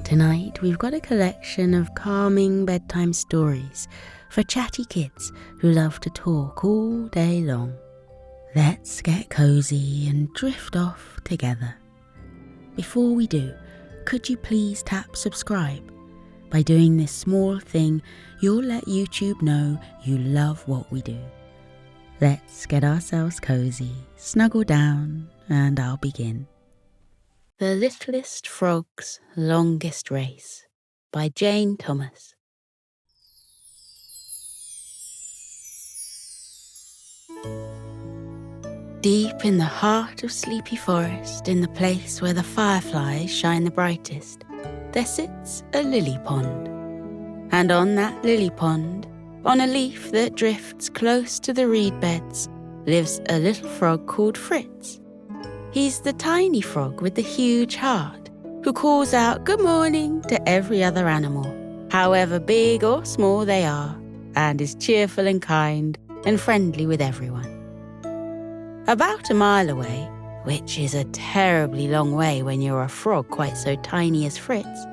Tonight we've got a collection of calming bedtime stories for chatty kids who love to talk all day long. Let's get cozy and drift off together. Before we do, could you please tap subscribe? By doing this small thing, you'll let YouTube know you love what we do. Let's get ourselves cozy, snuggle down, and I'll begin. The Littlest Frog's Longest Race by Jane Thomas. Deep in the heart of Sleepy Forest, in the place where the fireflies shine the brightest, there sits a lily pond. And on that lily pond, on a leaf that drifts close to the reed beds, lives a little frog called Fritz. He's the tiny frog with the huge heart, who calls out good morning to every other animal, however big or small they are, and is cheerful and kind and friendly with everyone. About a mile away, which is a terribly long way when you're a frog quite so tiny as Fritz,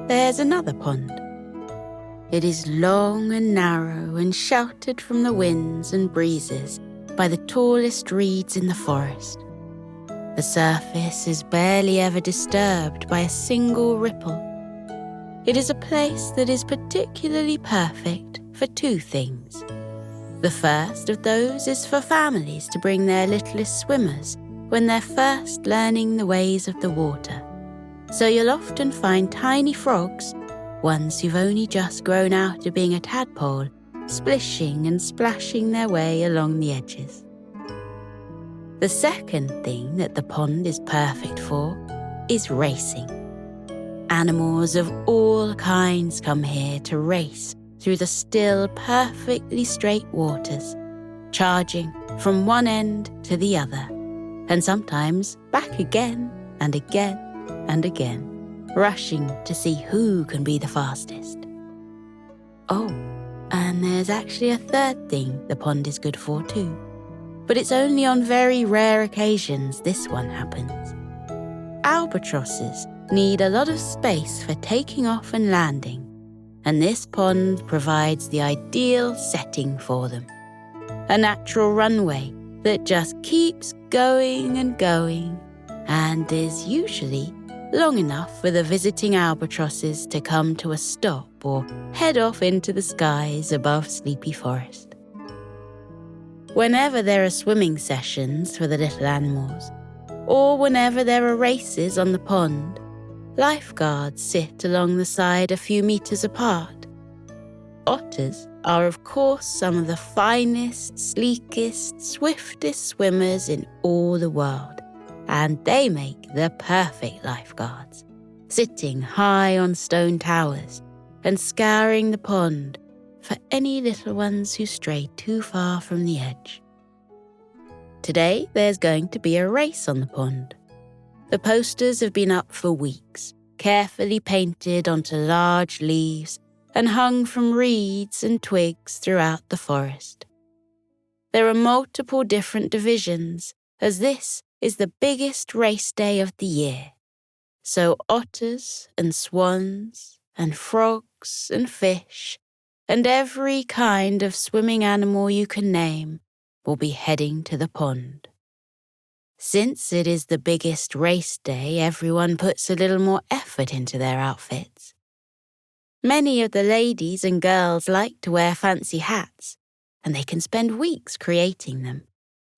there's another pond. It is long and narrow and sheltered from the winds and breezes by the tallest reeds in the forest. The surface is barely ever disturbed by a single ripple. It is a place that is particularly perfect for two things. The first of those is for families to bring their littlest swimmers when they're first learning the ways of the water. So you'll often find tiny frogs, ones who've only just grown out of being a tadpole, splishing and splashing their way along the edges. The second thing that the pond is perfect for is racing. Animals of all kinds come here to race through the still, perfectly straight waters, charging from one end to the other, and sometimes back again and again and again, rushing to see who can be the fastest. Oh, and there's actually a third thing the pond is good for too. But it's only on very rare occasions this one happens. Albatrosses need a lot of space for taking off and landing, and this pond provides the ideal setting for them. A natural runway that just keeps going and going, and is usually long enough for the visiting albatrosses to come to a stop or head off into the skies above Sleepy Forest. Whenever there are swimming sessions for the little animals, or whenever there are races on the pond, lifeguards sit along the side a few meters apart. Otters are of course some of the finest, sleekest, swiftest swimmers in all the world, and they make the perfect lifeguards, sitting high on stone towers and scouring the pond for any little ones who stray too far from the edge. Today there's going to be a race on the pond. The posters have been up for weeks, carefully painted onto large leaves and hung from reeds and twigs throughout the forest. There are multiple different divisions, as this is the biggest race day of the year. So otters and swans and frogs and fish and every kind of swimming animal you can name will be heading to the pond. Since it is the biggest race day, everyone puts a little more effort into their outfits. Many of the ladies and girls like to wear fancy hats, and they can spend weeks creating them,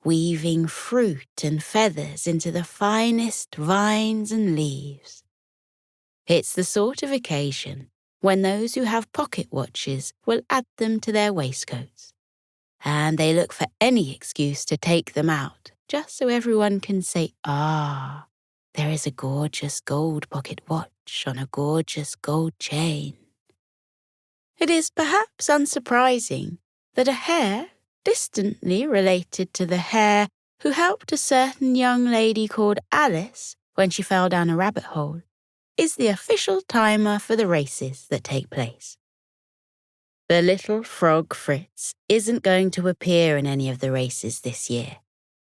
weaving fruit and feathers into the finest vines and leaves. It's the sort of occasion when those who have pocket watches will add them to their waistcoats. And they look for any excuse to take them out, just so everyone can say, "Ah, there is a gorgeous gold pocket watch on a gorgeous gold chain." It is perhaps unsurprising that a hare, distantly related to the hare who helped a certain young lady called Alice when she fell down a rabbit hole, is the official timer for the races that take place. The little frog Fritz isn't going to appear in any of the races this year,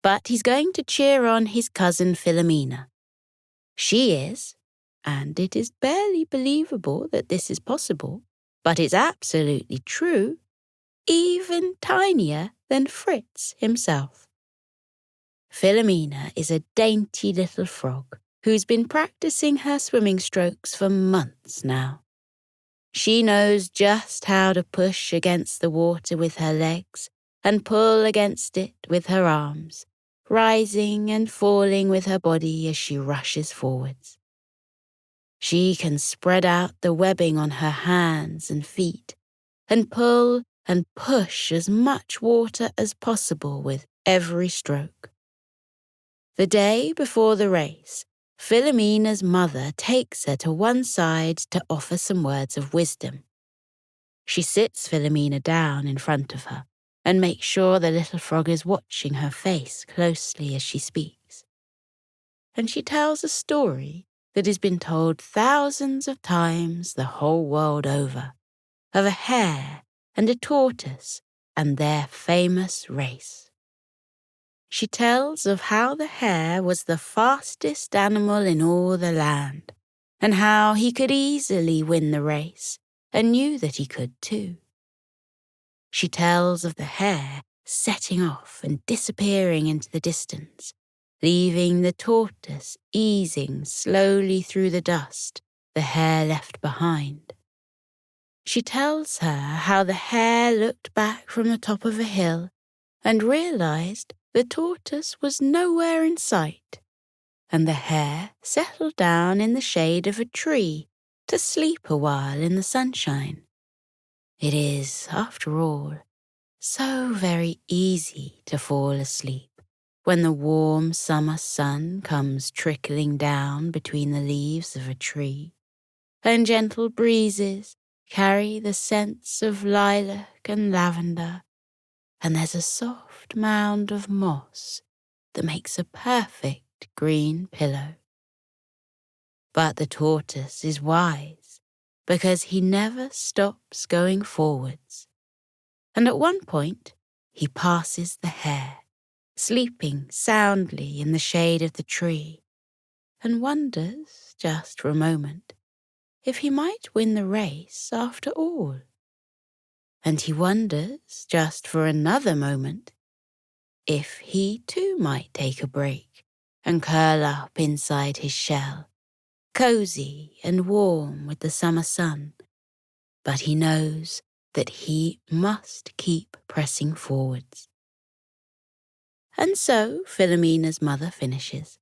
but he's going to cheer on his cousin Philomena. She is, and it is barely believable that this is possible, but it's absolutely true, even tinier than Fritz himself. Philomena is a dainty little frog who's been practicing her swimming strokes for months now. She knows just how to push against the water with her legs and pull against it with her arms, rising and falling with her body as she rushes forwards. She can spread out the webbing on her hands and feet and pull and push as much water as possible with every stroke. The day before the race, Philomena's mother takes her to one side to offer some words of wisdom. She sits Philomena down in front of her and makes sure the little frog is watching her face closely as she speaks. And she tells a story that has been told thousands of times the whole world over, of a hare and a tortoise and their famous race. She tells of how the hare was the fastest animal in all the land, and how he could easily win the race, and knew that he could too. She tells of the hare setting off and disappearing into the distance, leaving the tortoise easing slowly through the dust the hare left behind. She tells her how the hare looked back from the top of a hill and realized the tortoise was nowhere in sight, and the hare settled down in the shade of a tree to sleep a while in the sunshine. It is, after all, so very easy to fall asleep when the warm summer sun comes trickling down between the leaves of a tree, and gentle breezes carry the scents of lilac and lavender, and there's a soft mound of moss that makes a perfect green pillow. But the tortoise is wise because he never stops going forwards. And at one point, he passes the hare, sleeping soundly in the shade of the tree, and wonders, just for a moment, if he might win the race after all. And he wonders, just for another moment, if he too might take a break and curl up inside his shell, cozy and warm with the summer sun. But he knows that he must keep pressing forwards. And so Philomena's mother finishes,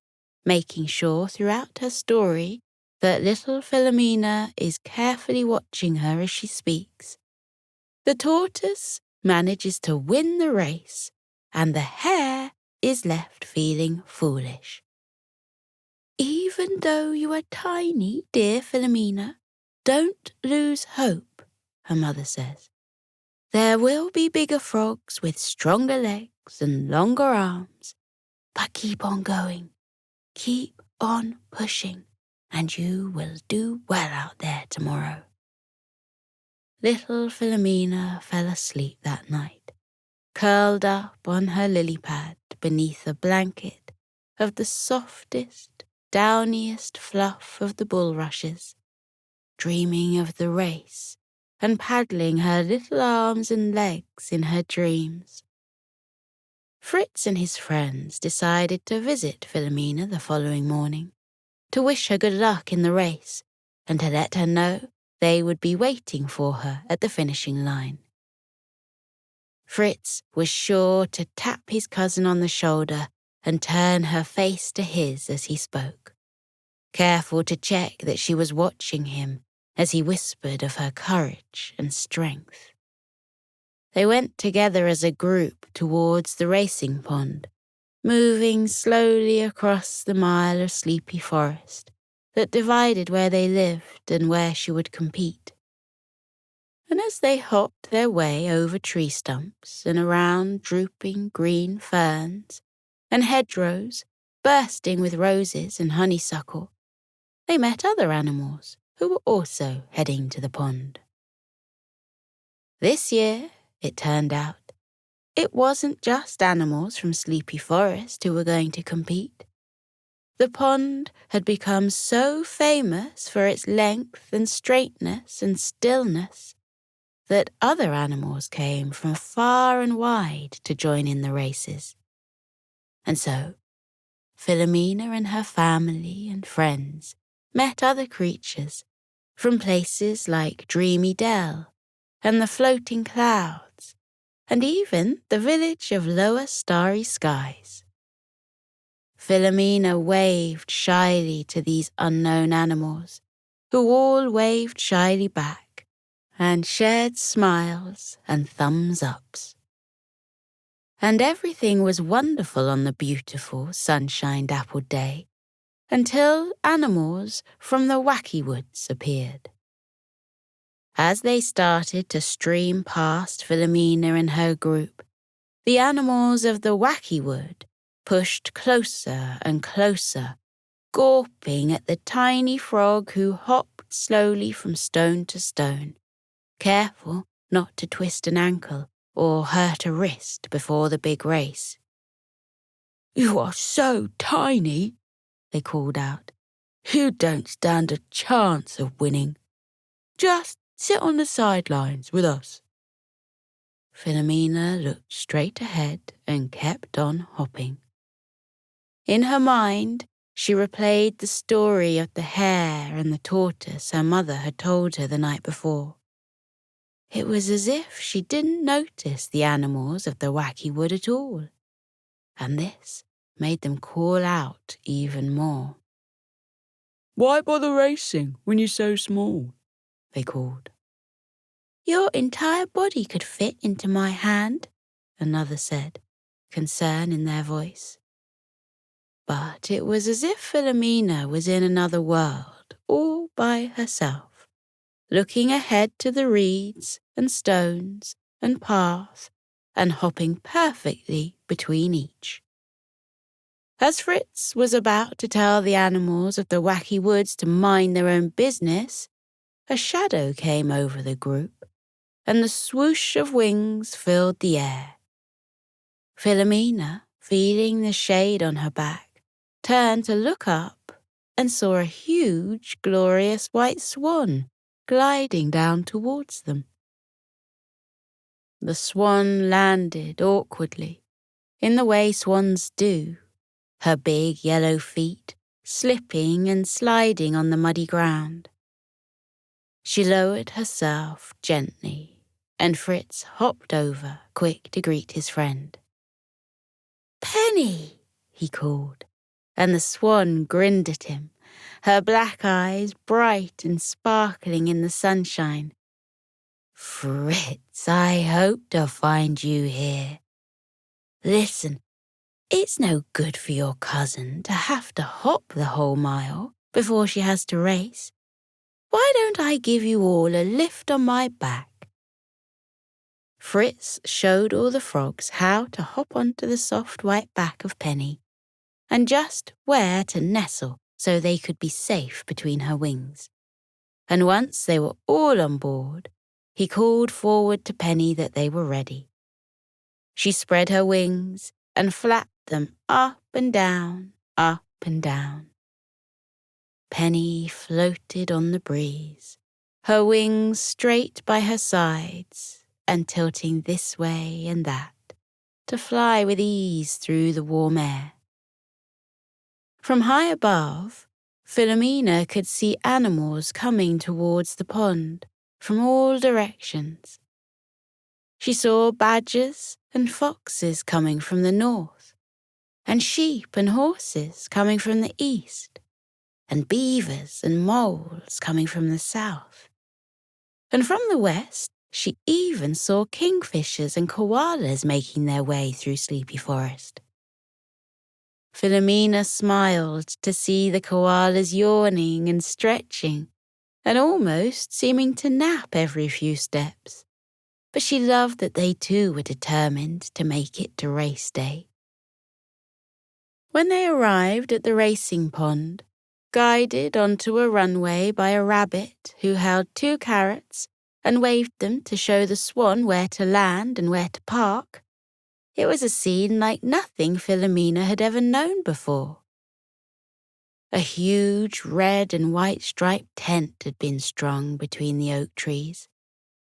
making sure throughout her story that little Philomena is carefully watching her as she speaks. The tortoise manages to win the race, and the hare is left feeling foolish. Even though you are tiny, dear Philomena, don't lose hope, her mother says. There will be bigger frogs with stronger legs and longer arms, but keep on going, keep on pushing, and you will do well out there tomorrow. Little Philomena fell asleep that night, curled up on her lily pad beneath a blanket of the softest, downiest fluff of the bulrushes, dreaming of the race and paddling her little arms and legs in her dreams. Fritz and his friends decided to visit Philomena the following morning, to wish her good luck in the race and to let her know they would be waiting for her at the finishing line. Fritz was sure to tap his cousin on the shoulder and turn her face to his as he spoke, careful to check that she was watching him as he whispered of her courage and strength. They went together as a group towards the racing pond, moving slowly across the mile of sleepy forest that divided where they lived and where she would compete. And as they hopped their way over tree stumps and around drooping green ferns and hedgerows bursting with roses and honeysuckle, they met other animals who were also heading to the pond. This year, it turned out, it wasn't just animals from Sleepy Forest who were going to compete. The pond had become so famous for its length and straightness and stillness that other animals came from far and wide to join in the races. And so, Philomena and her family and friends met other creatures from places like Dreamy Dell and the Floating Clouds, and even the village of Lower Starry Skies. Philomena waved shyly to these unknown animals, who all waved shyly back and shared smiles and thumbs-ups. And everything was wonderful on the beautiful, sunshine-dappled day, until animals from the Wacky Woods appeared. As they started to stream past Philomena and her group, the animals of the Wacky Wood pushed closer and closer, gawping at the tiny frog who hopped slowly from stone to stone, careful not to twist an ankle or hurt a wrist before the big race. "You are so tiny," they called out. "You don't stand a chance of winning. Just sit on the sidelines with us." Philomena looked straight ahead and kept on hopping. In her mind, she replayed the story of the hare and the tortoise her mother had told her the night before. It was as if she didn't notice the animals of the Wacky Wood at all, and this made them call out even more. "Why bother racing when you're so small?" they called. "Your entire body could fit into my hand," another said, concern in their voice. But it was as if Philomena was in another world, all by herself, looking ahead to the reeds and stones and path and hopping perfectly between each. As Fritz was about to tell the animals of the Wacky Woods to mind their own business, a shadow came over the group, and the swoosh of wings filled the air. Philomena, feeling the shade on her back, turned to look up and saw a huge, glorious white swan gliding down towards them. The swan landed awkwardly, in the way swans do, her big yellow feet slipping and sliding on the muddy ground. She lowered herself gently, and Fritz hopped over, quick to greet his friend. "Penny!" he called, and the swan grinned at him, her black eyes bright and sparkling in the sunshine. "Fritz, I hope to find you here. Listen, it's no good for your cousin to have to hop the whole mile before she has to race. Why don't I give you all a lift on my back?" Fritz showed all the frogs how to hop onto the soft white back of Penny, and just where to nestle so they could be safe between her wings. And once they were all on board, he called forward to Penny that they were ready. She spread her wings and flapped them up and down, up and down. Penny floated on the breeze, her wings straight by her sides and tilting this way and that to fly with ease through the warm air. From high above, Philomena could see animals coming towards the pond from all directions. She saw badgers and foxes coming from the north, and sheep and horses coming from the east, and beavers and moles coming from the south. And from the west, she even saw kingfishers and koalas making their way through Sleepy Forest. Philomena smiled to see the koalas yawning and stretching, and almost seeming to nap every few steps. But she loved that they too were determined to make it to race day. When they arrived at the racing pond, guided onto a runway by a rabbit who held 2 carrots and waved them to show the swan where to land and where to park, it was a scene like nothing Philomena had ever known before. A huge red and white striped tent had been strung between the oak trees,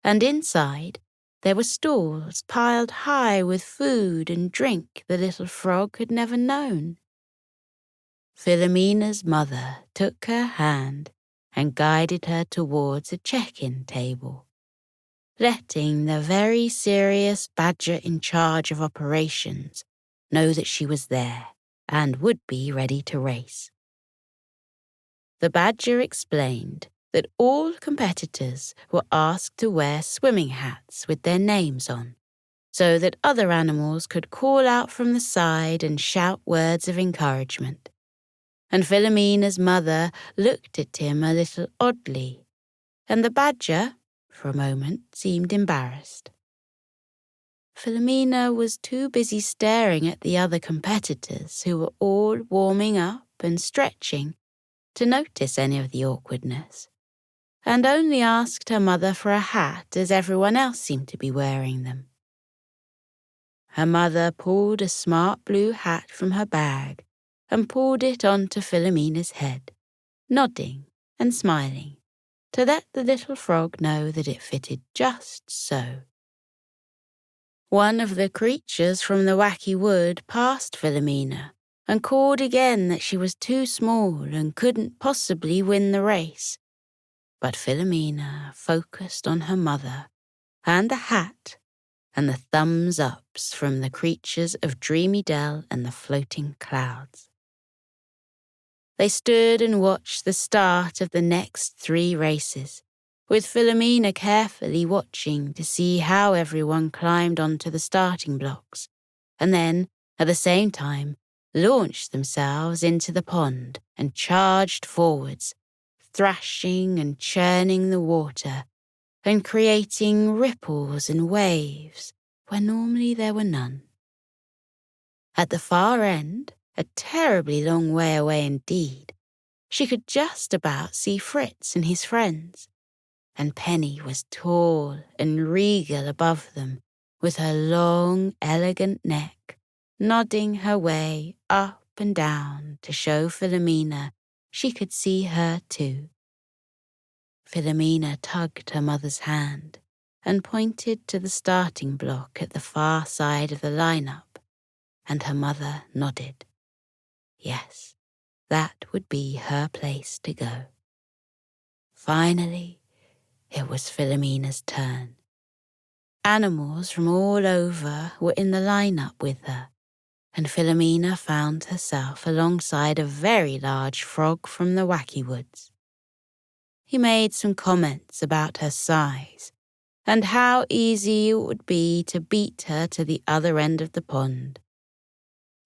and inside there were stalls piled high with food and drink the little frog had never known. Philomena's mother took her hand and guided her towards a check-in table, letting the very serious badger in charge of operations know that she was there and would be ready to race. The badger explained that all competitors were asked to wear swimming hats with their names on, so that other animals could call out from the side and shout words of encouragement. And Philomena's mother looked at him a little oddly, and the badger, for a moment, seemed embarrassed. Philomena was too busy staring at the other competitors who were all warming up and stretching to notice any of the awkwardness, and only asked her mother for a hat as everyone else seemed to be wearing them. Her mother pulled a smart blue hat from her bag and pulled it onto Philomena's head, nodding and smiling to let the little frog know that it fitted just so. One of the creatures from the wacky wood passed Philomena and called again that she was too small and couldn't possibly win the race. But Philomena focused on her mother and the hat and the thumbs-ups from the creatures of Dreamy Dell and the floating clouds. They stood and watched the start of the next 3 races, with Philomena carefully watching to see how everyone climbed onto the starting blocks, and then, at the same time, launched themselves into the pond and charged forwards, thrashing and churning the water and creating ripples and waves where normally there were none. At the far end, a terribly long way away indeed, she could just about see Fritz and his friends, and Penny was tall and regal above them, with her long, elegant neck, nodding her way up and down to show Philomena she could see her too. Philomena tugged her mother's hand and pointed to the starting block at the far side of the lineup, and her mother nodded. Yes, that would be her place to go. Finally, it was Philomena's turn. Animals from all over were in the lineup with her, and Philomena found herself alongside a very large frog from the wacky woods. He made some comments about her size and how easy it would be to beat her to the other end of the pond.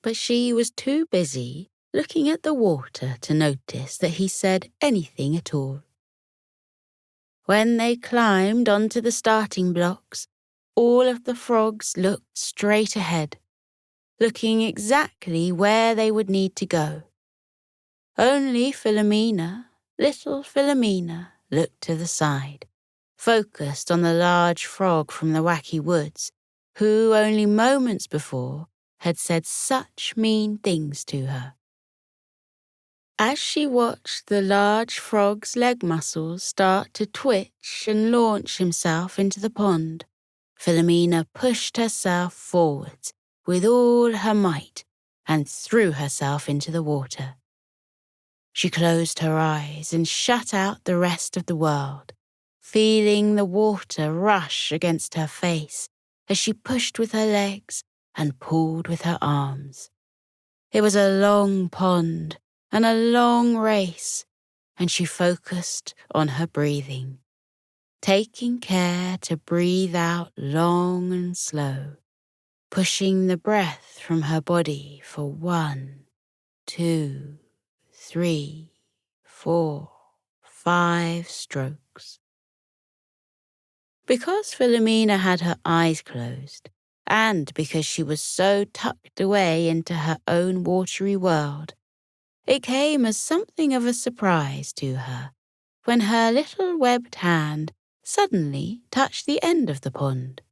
But she was too busy looking at the water to notice that he said anything at all. When they climbed onto the starting blocks, all of the frogs looked straight ahead, looking exactly where they would need to go. Only Philomena, little Philomena, looked to the side, focused on the large frog from the wacky woods, who only moments before had said such mean things to her. As she watched the large frog's leg muscles start to twitch and launch himself into the pond, Philomena pushed herself forwards with all her might and threw herself into the water. She closed her eyes and shut out the rest of the world, feeling the water rush against her face as she pushed with her legs and pulled with her arms. It was a long pond and a long race, and she focused on her breathing, taking care to breathe out long and slow, pushing the breath from her body for 1, 2, 3, 4, 5 strokes. Because Philomena had her eyes closed, and because she was so tucked away into her own watery world, it came as something of a surprise to her when her little webbed hand suddenly touched the end of the pond.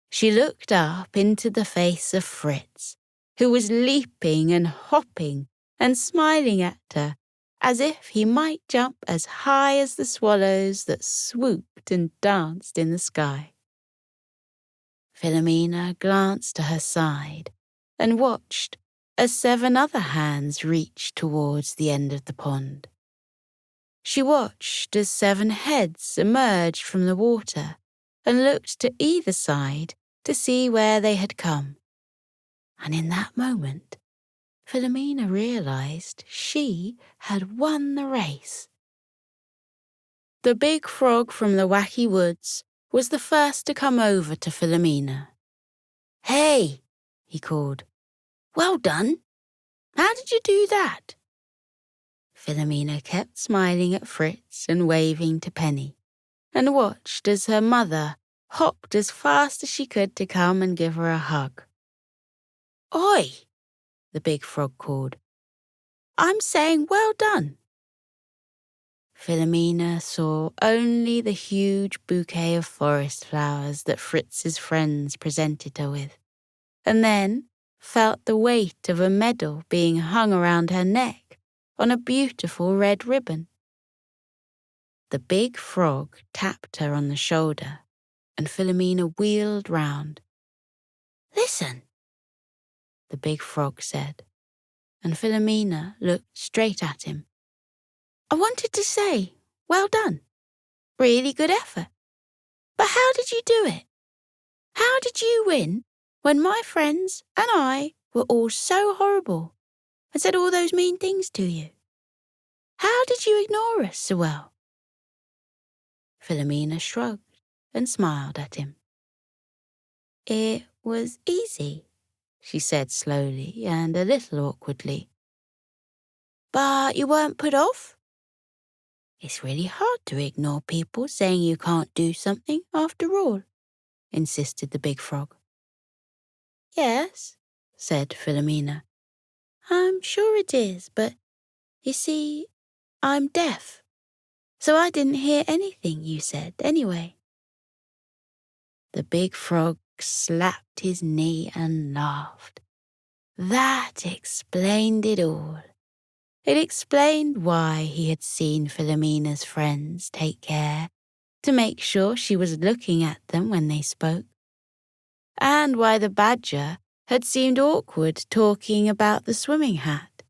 She looked up into the face of Fritz, who was leaping and hopping and smiling at her as if he might jump as high as the swallows that swooped and danced in the sky. Philomena glanced to her side and watched as 7 other hands reached towards the end of the pond. She watched as 7 heads emerged from the water and looked to either side to see where they had come. And in that moment, Philomena realized she had won the race. The big frog from the wacky woods was the first to come over to Philomena. "Hey," he called. "Well done. How did you do that?" Philomena kept smiling at Fritz and waving to Penny, and watched as her mother hopped as fast as she could to come and give her a hug. "Oi," the big frog called. "I'm saying well done." Philomena saw only the huge bouquet of forest flowers that Fritz's friends presented her with, and then felt the weight of a medal being hung around her neck on a beautiful red ribbon. The big frog tapped her on the shoulder, and Philomena wheeled round. "Listen," the big frog said, and Philomena looked straight at him. "I wanted to say, well done. Really good effort. But how did you do it? How did you win when my friends and I were all so horrible and said all those mean things to you? How did you ignore us so well?" Philomena shrugged and smiled at him. "It was easy," she said slowly and a little awkwardly. "But you weren't put off? It's really hard to ignore people saying you can't do something after all," insisted the big frog. "Yes," said Philomena. "I'm sure it is, but you see, I'm deaf, so I didn't hear anything you said anyway." The big frog slapped his knee and laughed. That explained it all. It explained why he had seen Philomena's friends take care to make sure she was looking at them when they spoke, and why the badger had seemed awkward talking about the swimming hat,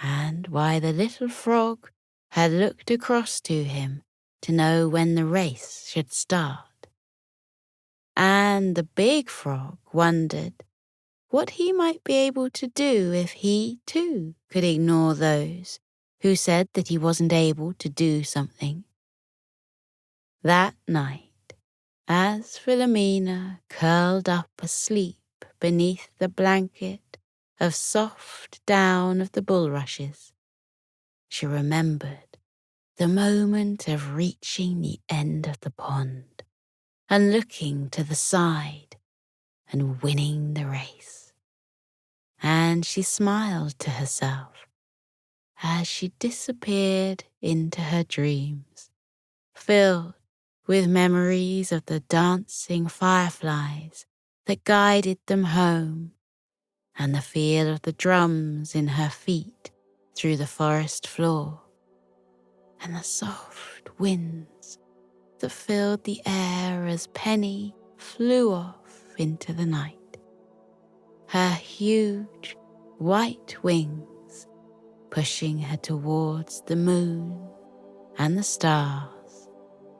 and why the little frog had looked across to him to know when the race should start. And the big frog wondered what he might be able to do if he, too, could ignore those who said that he wasn't able to do something. That night, as Philomena curled up asleep beneath the blanket of soft down of the bulrushes, she remembered the moment of reaching the end of the pond and looking to the side and winning the race. And she smiled to herself as she disappeared into her dreams, filled with memories of the dancing fireflies that guided them home, and the feel of the drums in her feet through the forest floor, and the soft winds that filled the air as Penny flew off into the night. Her huge white wings pushing her towards the moon and the stars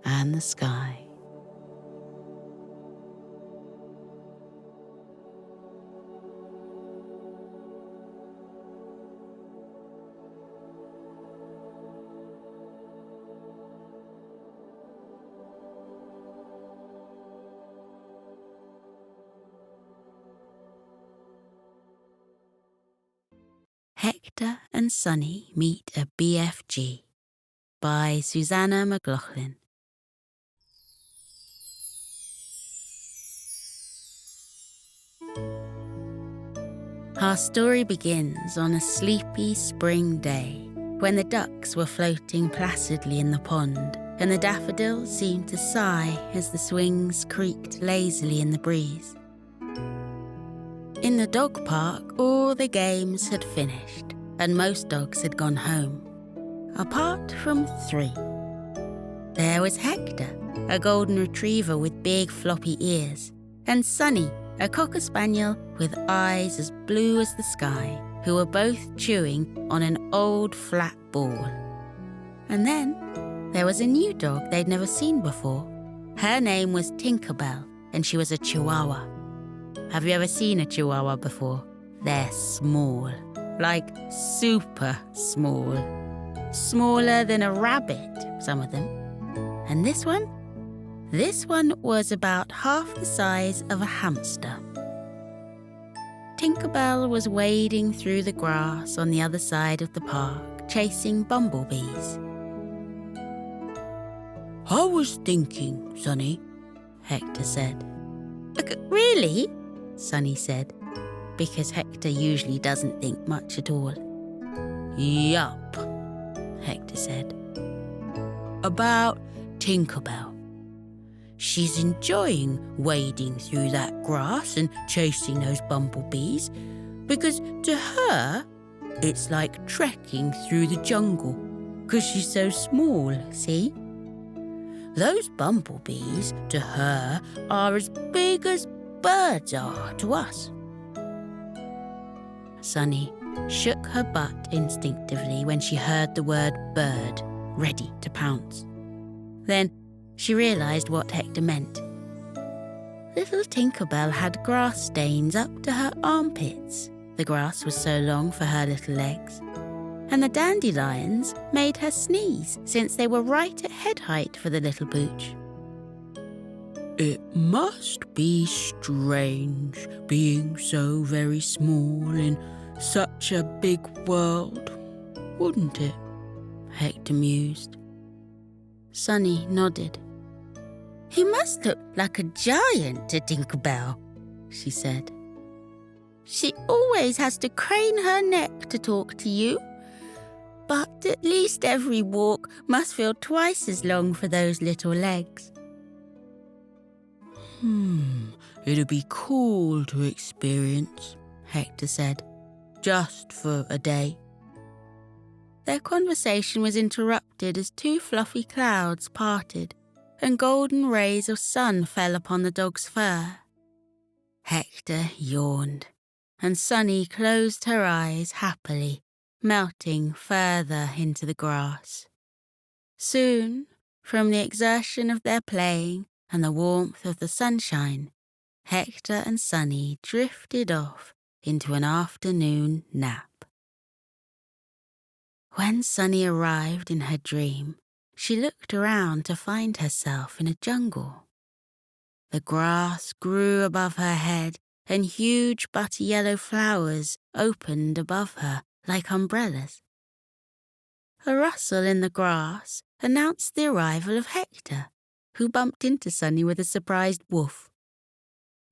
and the sky. Hector and Sunny Meet a BFG by Susanna McLaughlin. Our story begins on a sleepy spring day when the ducks were floating placidly in the pond and the daffodils seemed to sigh as the swings creaked lazily in the breeze. In the dog park, all the games had finished, and most dogs had gone home, apart from 3. There was Hector, a golden retriever with big floppy ears, and Sunny, a cocker spaniel with eyes as blue as the sky, who were both chewing on an old flat ball. And then there was a new dog they'd never seen before. Her name was Tinkerbell, and she was a Chihuahua. Have you ever seen a Chihuahua before? They're small, like super small. Smaller than a rabbit, some of them. And this one was about half the size of a hamster. Tinkerbell was wading through the grass on the other side of the park, chasing bumblebees. "I was thinking, Sunny," Hector said. "Really?" Sunny said, because Hector usually doesn't think much at all. "Yup," Hector said. "About Tinkerbell. She's enjoying wading through that grass and chasing those bumblebees because to her, it's like trekking through the jungle because she's so small, see? Those bumblebees, to her, are as big as birds are to us." Sunny shook her butt instinctively when she heard the word bird, ready to pounce. Then she realised what Hector meant. Little Tinkerbell had grass stains up to her armpits. The grass was so long for her little legs. And the dandelions made her sneeze since they were right at head height for the little pooch. "It must be strange being so very small in such a big world, wouldn't it?" Hector mused. Sunny nodded. "He must look like a giant to Tinkerbell," she said. "She always has to crane her neck to talk to you. But at least every walk must feel twice as long for those little legs." It'd be cool to experience," Hector said, "just for a day." Their conversation was interrupted as 2 fluffy clouds parted and golden rays of sun fell upon the dog's fur. Hector yawned, and Sunny closed her eyes happily, melting further into the grass. Soon, from the exertion of their playing and the warmth of the sunshine, Hector and Sunny drifted off into an afternoon nap. When Sunny arrived in her dream, she looked around to find herself in a jungle. The grass grew above her head, and huge butter-yellow flowers opened above her like umbrellas. A rustle in the grass announced the arrival of Hector, who bumped into Sunny with a surprised woof.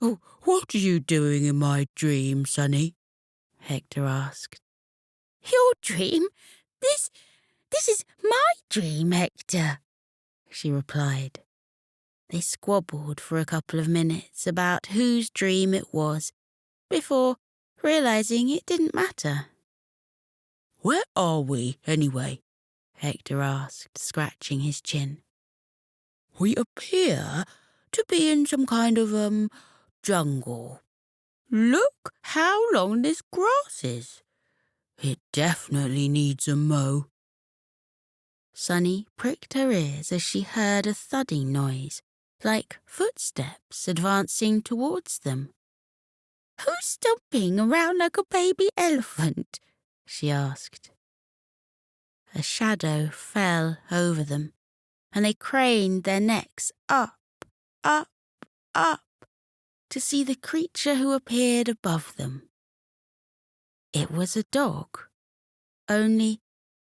"Oh, what are you doing in my dream, Sunny?" Hector asked. "Your dream? This is my dream, Hector," she replied. They squabbled for a couple of minutes about whose dream it was, before realizing it didn't matter. "Where are we, anyway?" Hector asked, scratching his chin. "We appear to be in some kind of, jungle. Look how long this grass is. It definitely needs a mow." Sunny pricked her ears as she heard a thudding noise, like footsteps advancing towards them. "Who's stomping around like a baby elephant?" she asked. A shadow fell over them, and they craned their necks up, up, up, to see the creature who appeared above them. It was a dog, only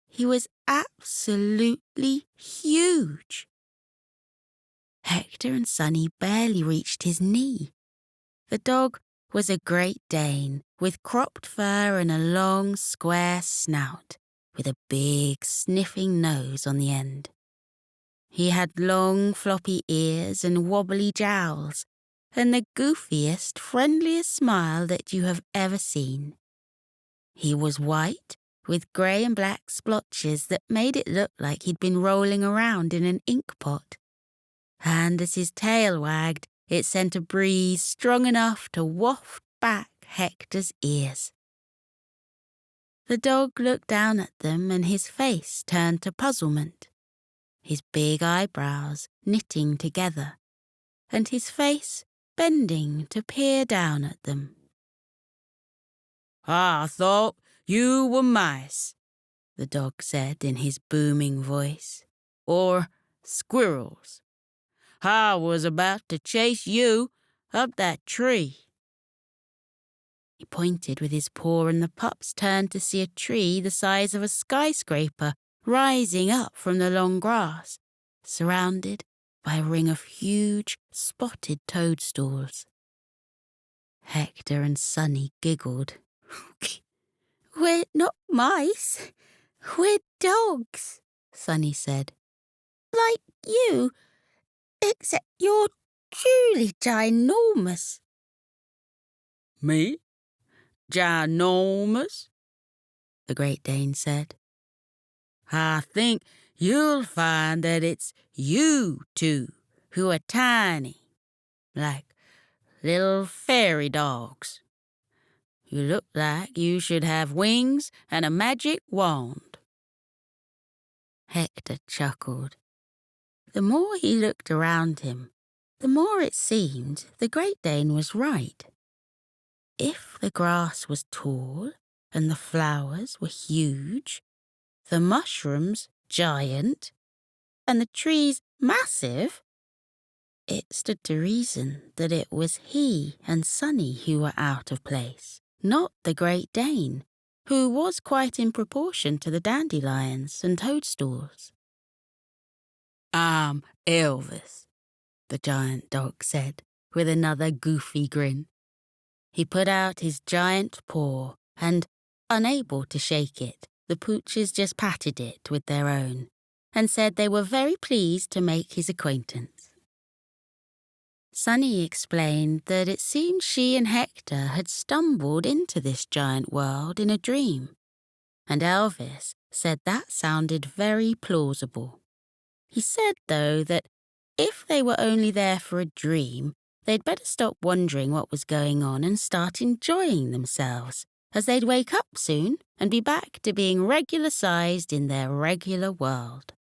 he was absolutely huge. Hector and Sunny barely reached his knee. The dog was a Great Dane with cropped fur and a long, square snout, with a big, sniffing nose on the end. He had long, floppy ears and wobbly jowls, and the goofiest, friendliest smile that you have ever seen. He was white with grey and black splotches that made it look like he'd been rolling around in an ink pot. And as his tail wagged, it sent a breeze strong enough to waft back Hector's ears. The dog looked down at them and his face turned to puzzlement, his big eyebrows knitting together, and his face bending to peer down at them. "I thought you were mice," the dog said in his booming voice, "or squirrels. I was about to chase you up that tree." He pointed with his paw and the pups turned to see a tree the size of a skyscraper rising up from the long grass, surrounded by a ring of huge, spotted toadstools. Hector and Sunny giggled. "We're not mice, we're dogs," Sunny said. "Like you, except you're truly ginormous." "Me? Ginormous?" the Great Dane said. "I think you'll find that it's you two who are tiny, like little fairy dogs. You look like you should have wings and a magic wand." Hector chuckled. The more he looked around him, the more it seemed the Great Dane was right. If the grass was tall and the flowers were huge, the mushrooms giant, and the trees massive, it stood to reason that it was he and Sunny who were out of place, not the Great Dane, who was quite in proportion to the dandelions and toadstools. "I'm Elvis," the giant dog said, with another goofy grin. He put out his giant paw and, unable to shake it, the pooches just patted it with their own and said they were very pleased to make his acquaintance. Sunny explained that it seemed she and Hector had stumbled into this giant world in a dream, and Elvis said that sounded very plausible. He said, though, that if they were only there for a dream, they'd better stop wondering what was going on and start enjoying themselves, as they'd wake up soon and be back to being regular-sized in their regular world.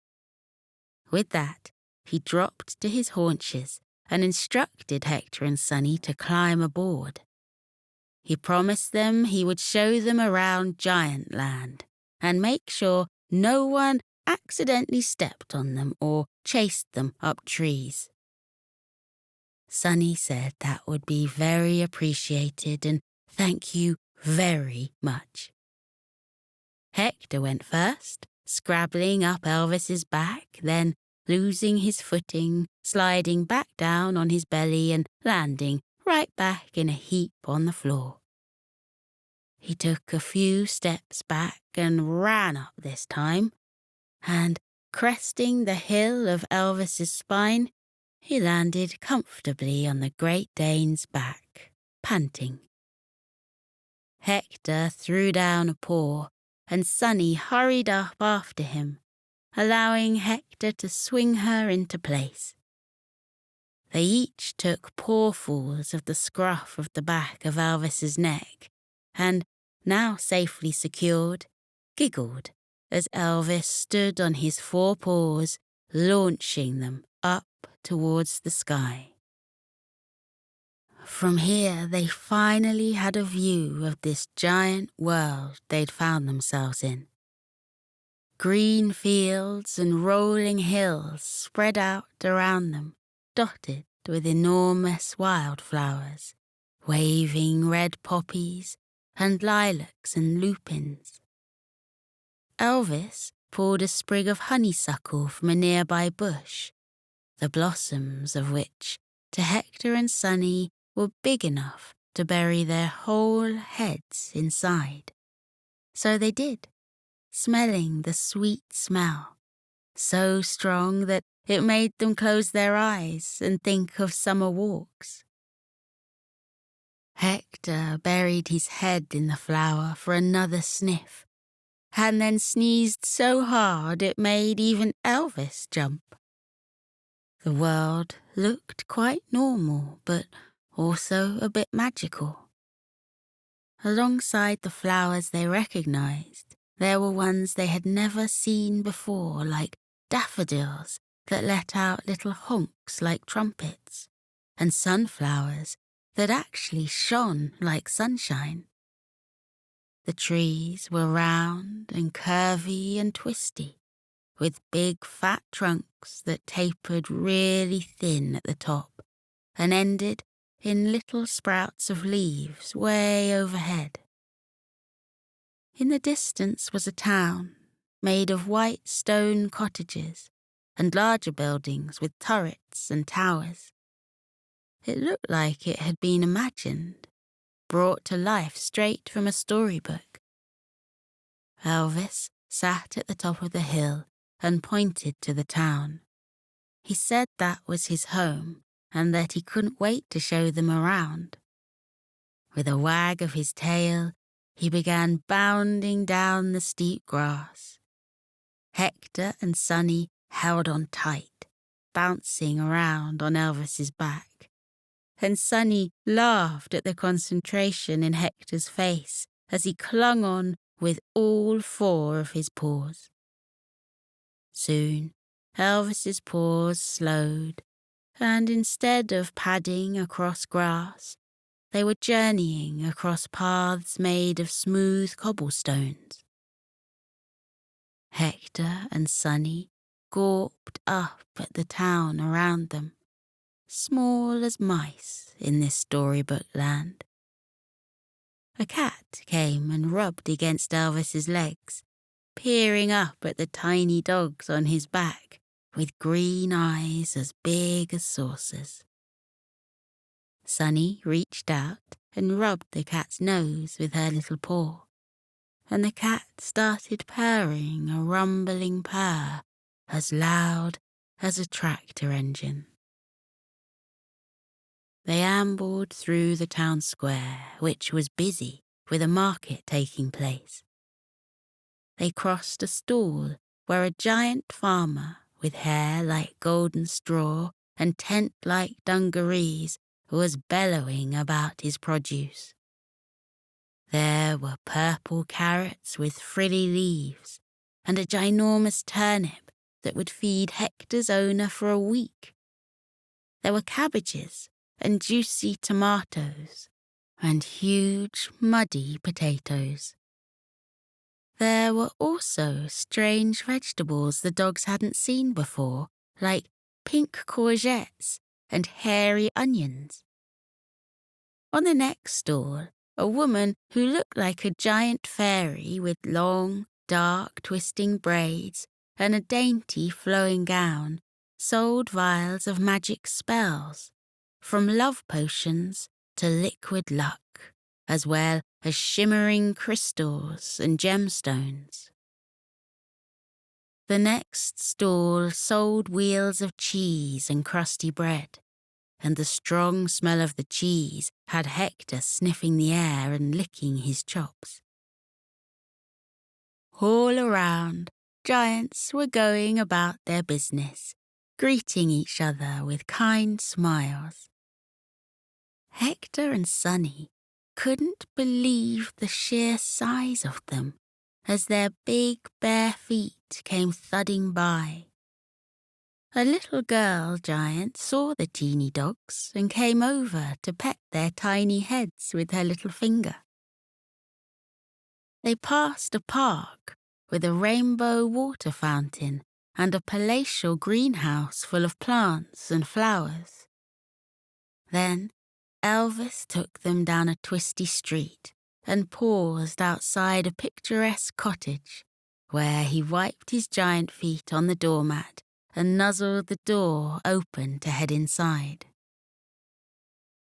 With that, he dropped to his haunches and instructed Hector and Sunny to climb aboard. He promised them he would show them around Giant Land and make sure no one accidentally stepped on them or chased them up trees. Sunny said that would be very appreciated and thank you very much. Hector went first, scrabbling up Elvis's back, then losing his footing, sliding back down on his belly and landing right back in a heap on the floor. He took a few steps back and ran up this time, and cresting the hill of Elvis's spine, he landed comfortably on the Great Dane's back, panting. Hector threw down a paw, and Sunny hurried up after him, allowing Hector to swing her into place. They each took pawfuls of the scruff of the back of Elvis's neck, and, now safely secured, giggled as Elvis stood on his 4 paws, launching them up towards the sky. From here they finally had a view of this giant world they'd found themselves in. Green fields and rolling hills spread out around them, dotted with enormous wildflowers, waving red poppies and lilacs and lupins. Elvis pulled a sprig of honeysuckle from a nearby bush, the blossoms of which, to Hector and Sunny, were big enough to bury their whole heads inside. So they did, smelling the sweet smell, so strong that it made them close their eyes and think of summer walks. Hector buried his head in the flower for another sniff, and then sneezed so hard it made even Elvis jump. The world looked quite normal, but also a bit magical. Alongside the flowers they recognized, there were ones they had never seen before, like daffodils that let out little honks like trumpets, and sunflowers that actually shone like sunshine. The trees were round and curvy and twisty, with big fat trunks that tapered really thin at the top and ended in little sprouts of leaves way overhead. In the distance was a town made of white stone cottages and larger buildings with turrets and towers. It looked like it had been imagined, brought to life straight from a storybook. Elvis sat at the top of the hill and pointed to the town. He said that was his home and that he couldn't wait to show them around. With a wag of his tail, he began bounding down the steep grass. Hector and Sunny held on tight, bouncing around on Elvis's back. And Sunny laughed at the concentration in Hector's face as he clung on with all four of his paws. Soon, Elvis's paws slowed, and instead of padding across grass, they were journeying across paths made of smooth cobblestones. Hector and Sunny gawped up at the town around them, small as mice in this storybook land. A cat came and rubbed against Elvis's legs, peering up at the tiny dogs on his back with green eyes as big as saucers. Sunny reached out and rubbed the cat's nose with her little paw, and the cat started purring a rumbling purr as loud as a tractor engine. They ambled through the town square, which was busy with a market taking place. They crossed a stall where a giant farmer with hair like golden straw and tent-like dungarees was bellowing about his produce. There were purple carrots with frilly leaves and a ginormous turnip that would feed Hector's owner for a week. There were cabbages and juicy tomatoes and huge, muddy potatoes. There were also strange vegetables the dogs hadn't seen before, like pink courgettes and hairy onions. On the next stall, a woman who looked like a giant fairy with long, dark, twisting braids and a dainty flowing gown sold vials of magic spells, from love potions to liquid luck, as well as shimmering crystals and gemstones. The next stall sold wheels of cheese and crusty bread, and the strong smell of the cheese had Hector sniffing the air and licking his chops. All around, giants were going about their business, greeting each other with kind smiles. Hector and Sunny couldn't believe the sheer size of them as their big bare feet came thudding by. A little girl giant saw the teeny dogs and came over to pet their tiny heads with her little finger. They passed a park with a rainbow water fountain and a palatial greenhouse full of plants and flowers. Then Elvis took them down a twisty street and paused outside a picturesque cottage, where he wiped his giant feet on the doormat and nuzzled the door open to head inside.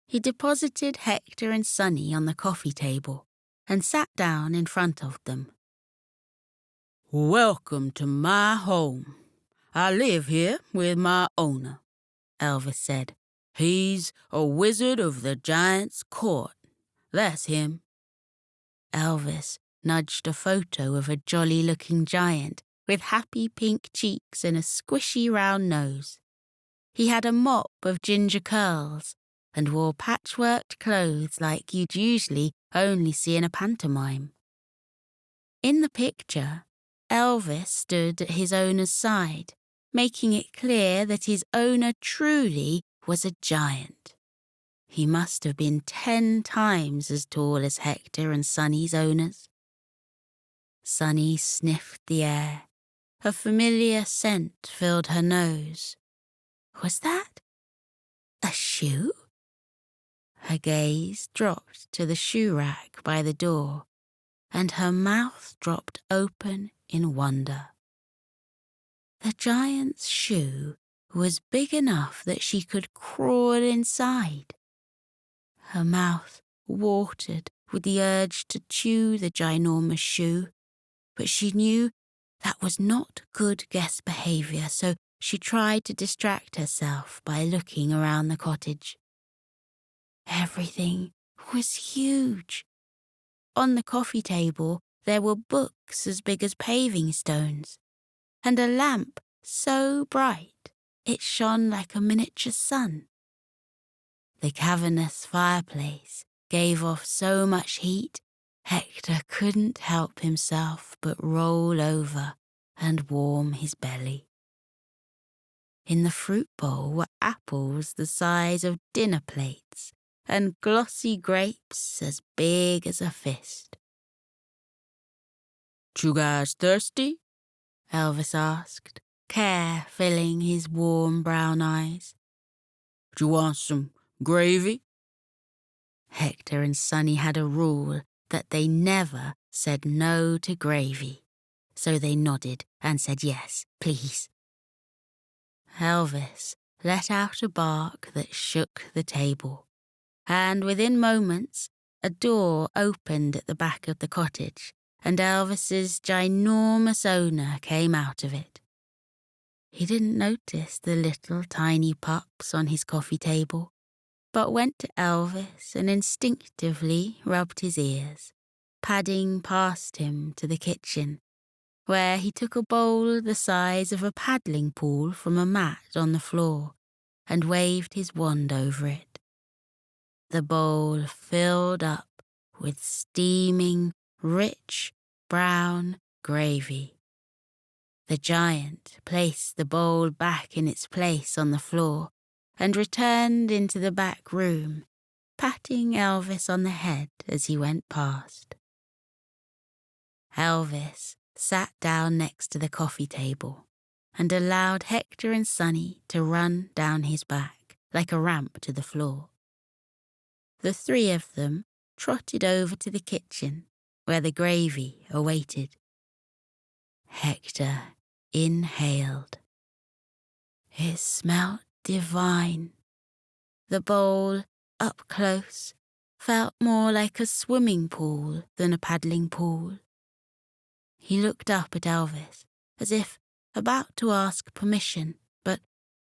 He deposited Hector and Sunny on the coffee table and sat down in front of them. "Welcome to my home. I live here with my owner," Elvis said. "He's a wizard of the giant's court. That's him." Elvis nudged a photo of a jolly-looking giant with happy pink cheeks and a squishy round nose. He had a mop of ginger curls and wore patchworked clothes like you'd usually only see in a pantomime. In the picture, Elvis stood at his owner's side, making it clear that his owner truly was a giant. He must have been 10 times as tall as Hector and Sunny's owners. Sunny sniffed the air. A familiar scent filled her nose. Was that a shoe? Her gaze dropped to the shoe rack by the door, and her mouth dropped open in wonder. The giant's shoe was big enough that she could crawl inside. Her mouth watered with the urge to chew the ginormous shoe, but she knew that was not good guest behavior, so she tried to distract herself by looking around the cottage. Everything was huge. On the coffee table, there were books as big as paving stones, and a lamp so bright it shone like a miniature sun. The cavernous fireplace gave off so much heat, Hector couldn't help himself but roll over and warm his belly. In the fruit bowl were apples the size of dinner plates and glossy grapes as big as a fist. "You guys thirsty?" Elvis asked, care filling his warm brown eyes. "You want some gravy?" Hector and Sunny had a rule that they never said no to gravy, so they nodded and said yes, please. Elvis let out a bark that shook the table, and within moments a door opened at the back of the cottage, and Elvis's ginormous owner came out of it. He didn't notice the little tiny pups on his coffee table, but went to Elvis and instinctively rubbed his ears, padding past him to the kitchen, where he took a bowl the size of a paddling pool from a mat on the floor and waved his wand over it. The bowl filled up with steaming, rich, brown gravy. The giant placed the bowl back in its place on the floor and returned into the back room, patting Elvis on the head as he went past. Elvis sat down next to the coffee table and allowed Hector and Sunny to run down his back like a ramp to the floor. The three of them trotted over to the kitchen where the gravy awaited. Hector inhaled. It smelt divine. The bowl, up close, felt more like a swimming pool than a paddling pool. He looked up at Elvis, as if about to ask permission, but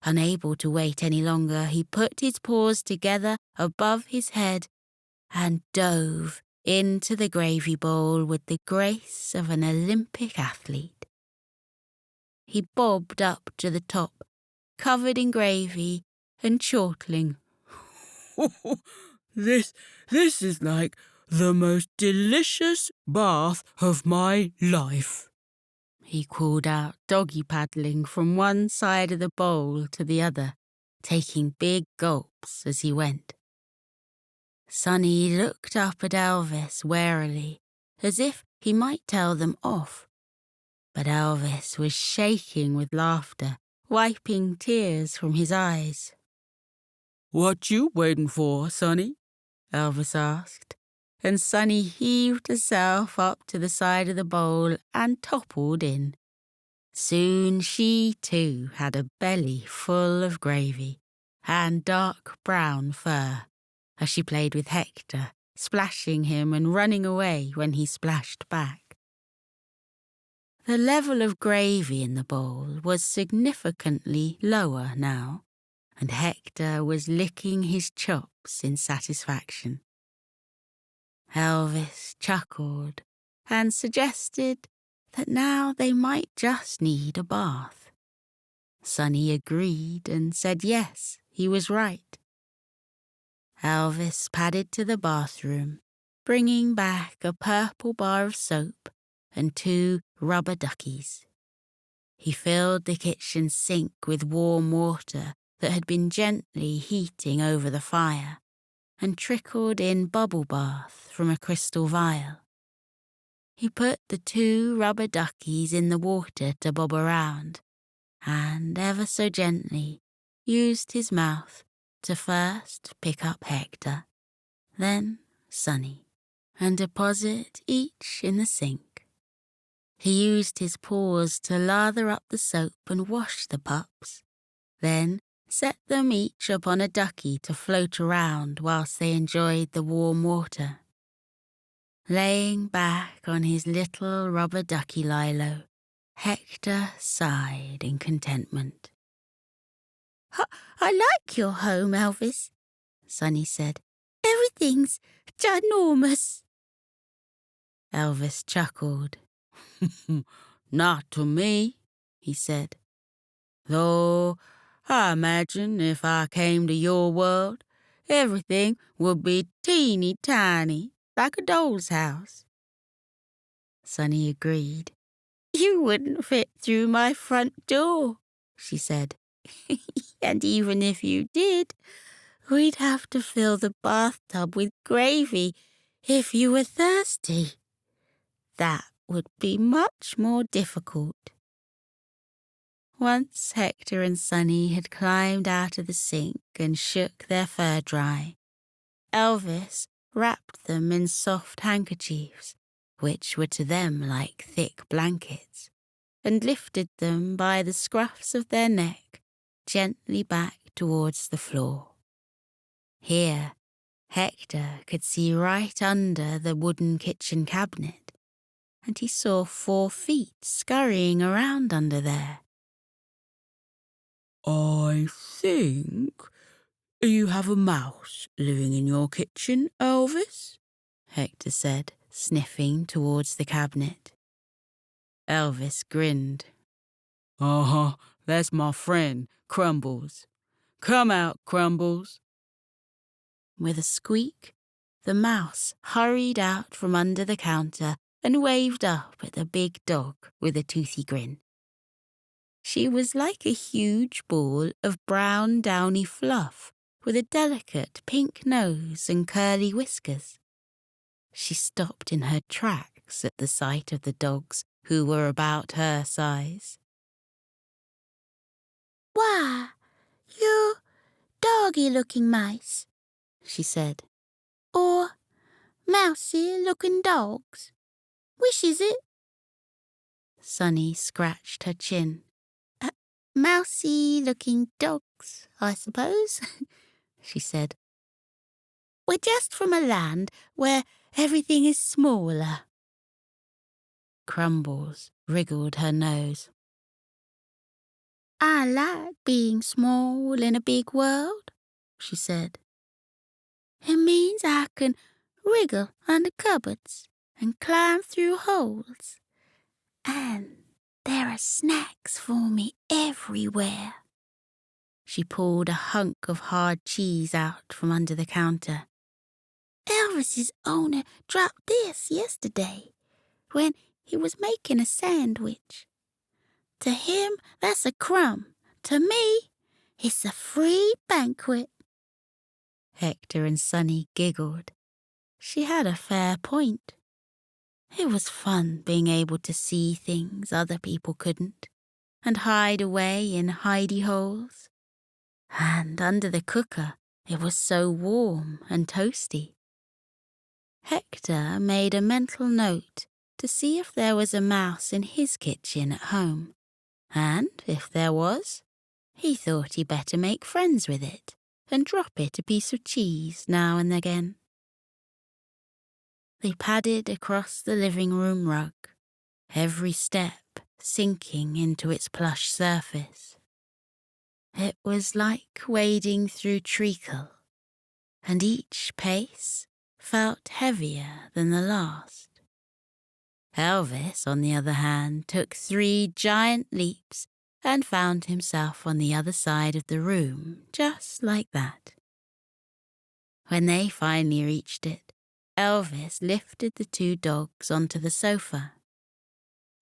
unable to wait any longer, he put his paws together above his head and dove into the gravy bowl with the grace of an Olympic athlete. He bobbed up to the top, covered in gravy and chortling. This is like the most delicious bath of my life," he called out, doggy paddling from one side of the bowl to the other, taking big gulps as he went. Sunny looked up at Elvis warily, as if he might tell them off. But Elvis was shaking with laughter, wiping tears from his eyes. "What you waiting for, Sonny?" Elvis asked, and Sunny heaved herself up to the side of the bowl and toppled in. Soon she too had a belly full of gravy and dark brown fur, as she played with Hector, splashing him and running away when he splashed back. The level of gravy in the bowl was significantly lower now, and Hector was licking his chops in satisfaction. Elvis chuckled and suggested that now they might just need a bath. Sunny agreed and said yes, he was right. Elvis padded to the bathroom, bringing back a purple bar of soap and 2 rubber duckies. He filled the kitchen sink with warm water that had been gently heating over the fire and trickled in bubble bath from a crystal vial. He put the 2 rubber duckies in the water to bob around and ever so gently used his mouth to first pick up Hector, then Sunny, and deposit each in the sink. He used his paws to lather up the soap and wash the pups, then set them each upon a ducky to float around whilst they enjoyed the warm water. Laying back on his little rubber ducky lilo, Hector sighed in contentment. I like your home, Elvis, Sunny said. Everything's ginormous. Elvis chuckled. Not to me, he said. Though I imagine if I came to your world, everything would be teeny tiny, like a doll's house. Sunny agreed. You wouldn't fit through my front door, she said. And even if you did, we'd have to fill the bathtub with gravy if you were thirsty. That would be much more difficult. Once Hector and Sunny had climbed out of the sink and shook their fur dry, Elvis wrapped them in soft handkerchiefs, which were to them like thick blankets, and lifted them by the scruffs of their neck gently back towards the floor. Here, Hector could see right under the wooden kitchen cabinet, and he saw 4 feet scurrying around under there. I think you have a mouse living in your kitchen, Elvis, Hector said, sniffing towards the cabinet. Elvis grinned. Uh-huh, that's my friend, Crumbles. Come out, Crumbles. With a squeak, the mouse hurried out from under the counter and waved up at the big dog with a toothy grin. She was like a huge ball of brown downy fluff with a delicate pink nose and curly whiskers. She stopped in her tracks at the sight of the dogs who were about her size. Why, you doggy-looking mice, she said. Or mousy-looking dogs. Which is it? Sunny scratched her chin. Mousy-looking dogs, I suppose, she said. We're just from a land where everything is smaller. Crumbles wriggled her nose. I like being small in a big world, she said. It means I can wriggle under cupboards and climb through holes. And there are snacks for me everywhere. She pulled a hunk of hard cheese out from under the counter. Elvis's owner dropped this yesterday when he was making a sandwich. To him, that's a crumb. To me, it's a free banquet. Hector and Sunny giggled. She had a fair point. It was fun being able to see things other people couldn't, and hide away in hidey holes. And under the cooker, it was so warm and toasty. Hector made a mental note to see if there was a mouse in his kitchen at home, and if there was, he thought he'd better make friends with it and drop it a piece of cheese now and again. They padded across the living room rug, every step sinking into its plush surface. It was like wading through treacle, and each pace felt heavier than the last. Elvis, on the other hand, took 3 giant leaps and found himself on the other side of the room, just like that. When they finally reached it, Elvis lifted the 2 dogs onto the sofa.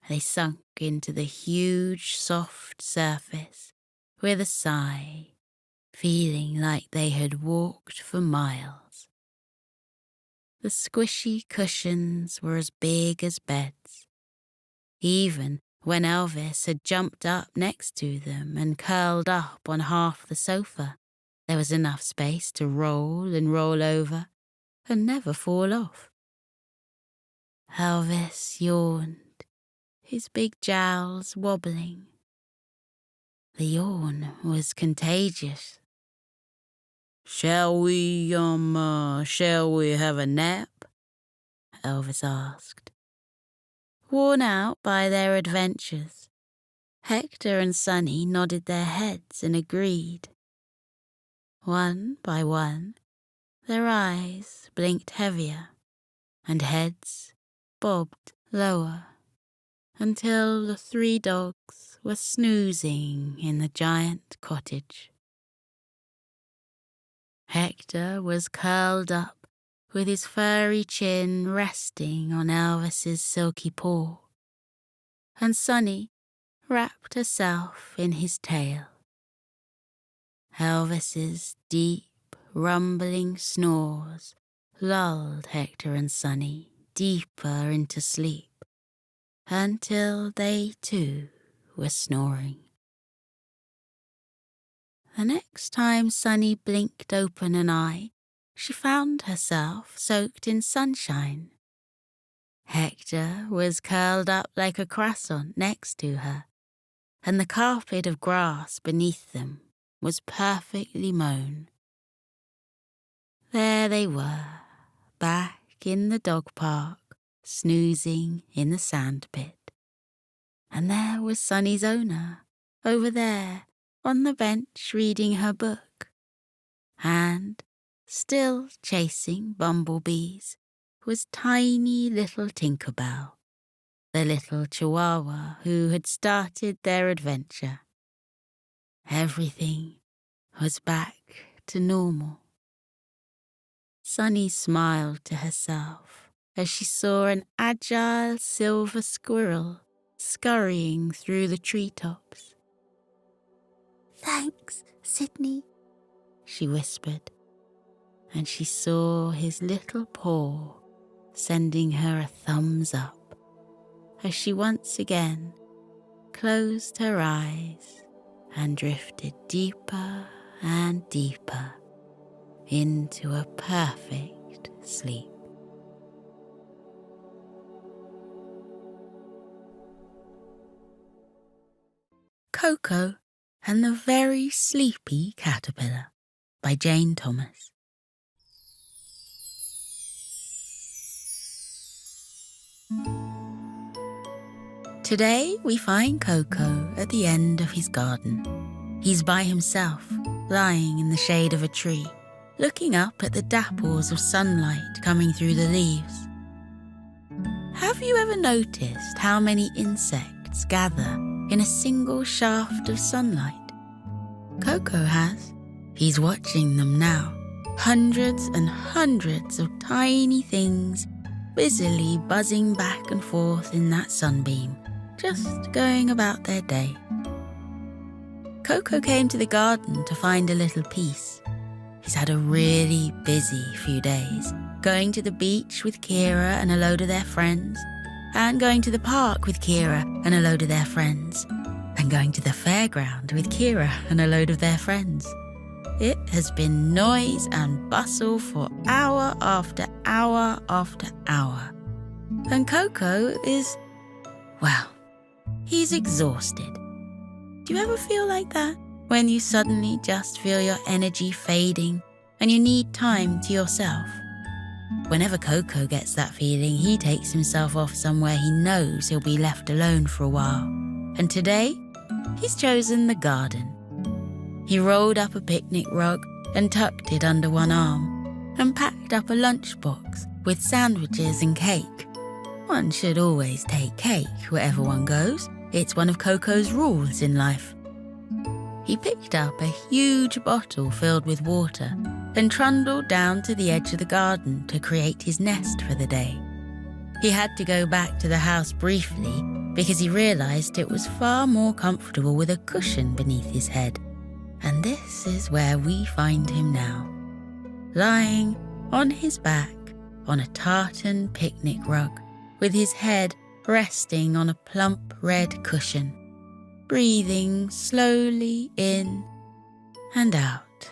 They sunk into the huge, soft surface with a sigh, feeling like they had walked for miles. The squishy cushions were as big as beds. Even when Elvis had jumped up next to them and curled up on half the sofa, there was enough space to roll and roll over and never fall off. Elvis yawned, his big jowls wobbling. The yawn was contagious. Shall we have a nap?" Elvis asked. Worn out by their adventures, Hector and Sunny nodded their heads and agreed. One by one, their eyes blinked heavier and heads bobbed lower until the 3 dogs were snoozing in the giant cottage. Hector was curled up with his furry chin resting on Elvis's silky paw, and Sunny wrapped herself in his tail. Elvis's deep, rumbling snores lulled Hector and Sunny deeper into sleep until they too were snoring. The next time Sunny blinked open an eye, she found herself soaked in sunshine. Hector was curled up like a croissant next to her, and the carpet of grass beneath them was perfectly mown. There they were, back in the dog park, snoozing in the sandpit. And there was Sunny's owner, over there, on the bench reading her book. And, still chasing bumblebees, was tiny little Tinkerbell, the little chihuahua who had started their adventure. Everything was back to normal. Sunny smiled to herself as she saw an agile silver squirrel scurrying through the treetops. "Thanks, Sydney," she whispered, and she saw his little paw sending her a thumbs up as she once again closed her eyes and drifted deeper and deeper into a perfect sleep. Coco and the Very Sleepy Caterpillar by Jane Thomas. Today we find Coco at the end of his garden. He's by himself, lying in the shade of a tree, looking up at the dapples of sunlight coming through the leaves. Have you ever noticed how many insects gather in a single shaft of sunlight? Coco has. He's watching them now. Hundreds and hundreds of tiny things busily buzzing back and forth in that sunbeam, just going about their day. Coco came to the garden to find a little peace. He's had a really busy few days, going to the beach with Kira and a load of their friends, and going to the park with Kira and a load of their friends, and going to the fairground with Kira and a load of their friends. It has been noise and bustle for hour after hour after hour. And Coco is, well, he's exhausted. Do you ever feel like that? When you suddenly just feel your energy fading and you need time to yourself? Whenever Coco gets that feeling, he takes himself off somewhere he knows he'll be left alone for a while. And today, he's chosen the garden. He rolled up a picnic rug and tucked it under one arm and packed up a lunchbox with sandwiches and cake. One should always take cake wherever one goes. It's one of Coco's rules in life. He picked up a huge bottle filled with water and trundled down to the edge of the garden to create his nest for the day. He had to go back to the house briefly because he realized it was far more comfortable with a cushion beneath his head. And this is where we find him now, lying on his back on a tartan picnic rug, with his head resting on a plump red cushion, breathing slowly in and out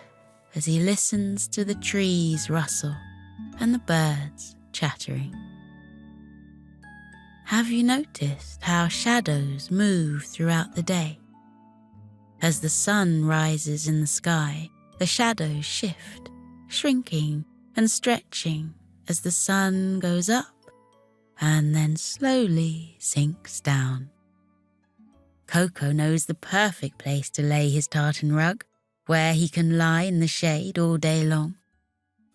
as he listens to the trees rustle and the birds chattering. Have you noticed how shadows move throughout the day? As the sun rises in the sky, the shadows shift, shrinking and stretching as the sun goes up and then slowly sinks down. Coco knows the perfect place to lay his tartan rug, where he can lie in the shade all day long.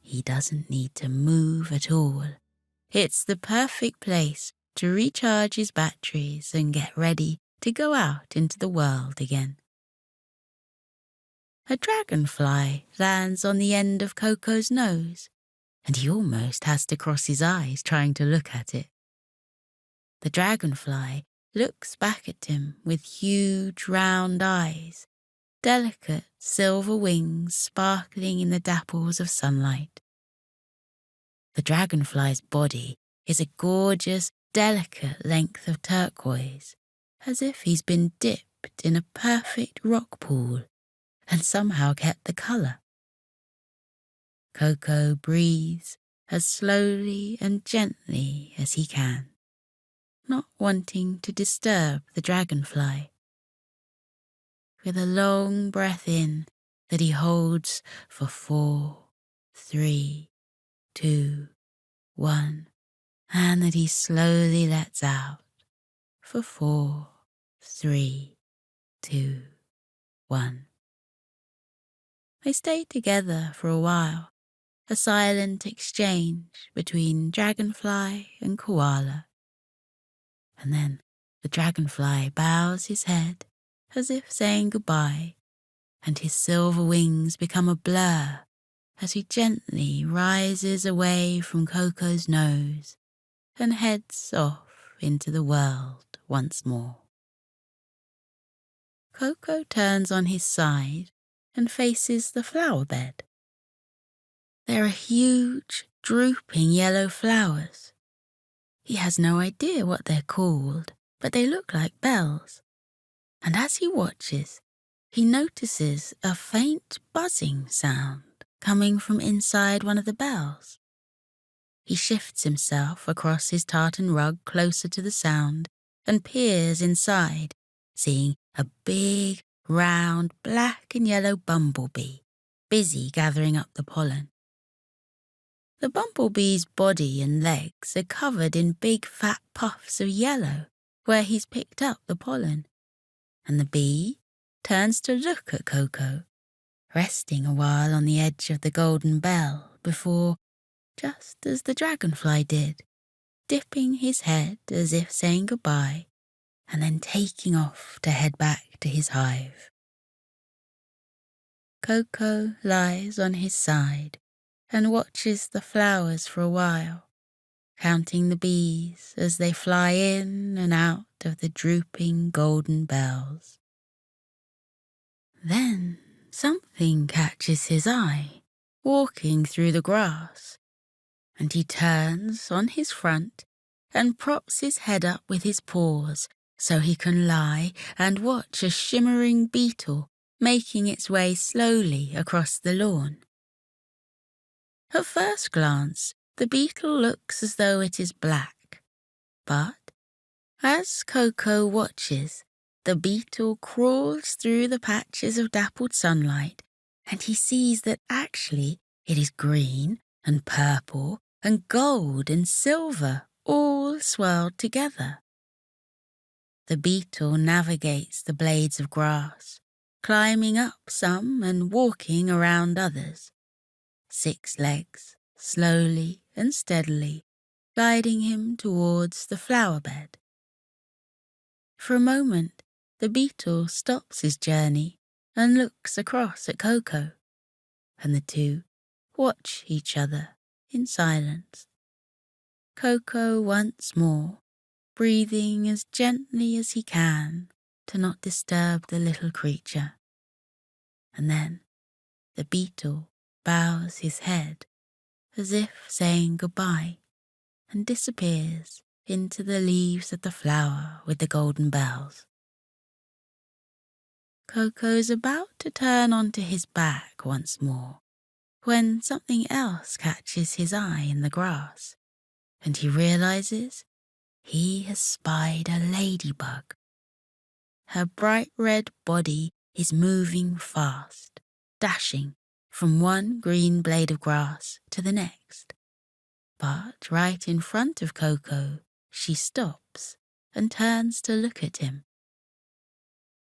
He doesn't need to move at all. It's the perfect place to recharge his batteries and get ready to go out into the world again. A dragonfly lands on the end of Coco's nose, and he almost has to cross his eyes trying to look at it. The dragonfly looks back at him with huge round eyes, delicate silver wings sparkling in the dapples of sunlight. The dragonfly's body is a gorgeous, delicate length of turquoise, as if he's been dipped in a perfect rock pool and somehow kept the colour. Coco breathes as slowly and gently as he can, not wanting to disturb the dragonfly. With a long breath in that he holds for 4, 3, 2, 1, and that he slowly lets out for 4, 3, 2, 1. They stay together for a while, a silent exchange between dragonfly and koala. And then the dragonfly bows his head as if saying goodbye, and his silver wings become a blur as he gently rises away from Coco's nose and heads off into the world once more. Coco turns on his side and faces the flower bed. There are huge, drooping yellow flowers. He has no idea what they're called, but they look like bells. And as he watches, he notices a faint buzzing sound coming from inside one of the bells. He shifts himself across his tartan rug closer to the sound and peers inside, seeing a big, round, black and yellow bumblebee busy gathering up the pollen. The bumblebee's body and legs are covered in big fat puffs of yellow where he's picked up the pollen, and the bee turns to look at Coco, resting a while on the edge of the golden bell before, just as the dragonfly did, dipping his head as if saying goodbye, and then taking off to head back to his hive. Coco lies on his side and watches the flowers for a while, counting the bees as they fly in and out of the drooping golden bells. Then something catches his eye, walking through the grass, and he turns on his front and props his head up with his paws so he can lie and watch a shimmering beetle making its way slowly across the lawn. At first glance, the beetle looks as though it is black, but as Coco watches, the beetle crawls through the patches of dappled sunlight, and he sees that actually it is green and purple and gold and silver all swirled together. The beetle navigates the blades of grass, climbing up some and walking around others. 6 legs, slowly and steadily, guiding him towards the flower bed. For a moment, the beetle stops his journey and looks across at Coco, and the two watch each other in silence. Coco once more, breathing as gently as he can to not disturb the little creature. And then the beetle bows his head as if saying goodbye and disappears into the leaves of the flower with the golden bells. Coco's about to turn onto his back once more when something else catches his eye in the grass, and he realizes he has spied a ladybug. Her bright red body is moving fast, dashing from one green blade of grass to the next. But right in front of Coco, she stops and turns to look at him.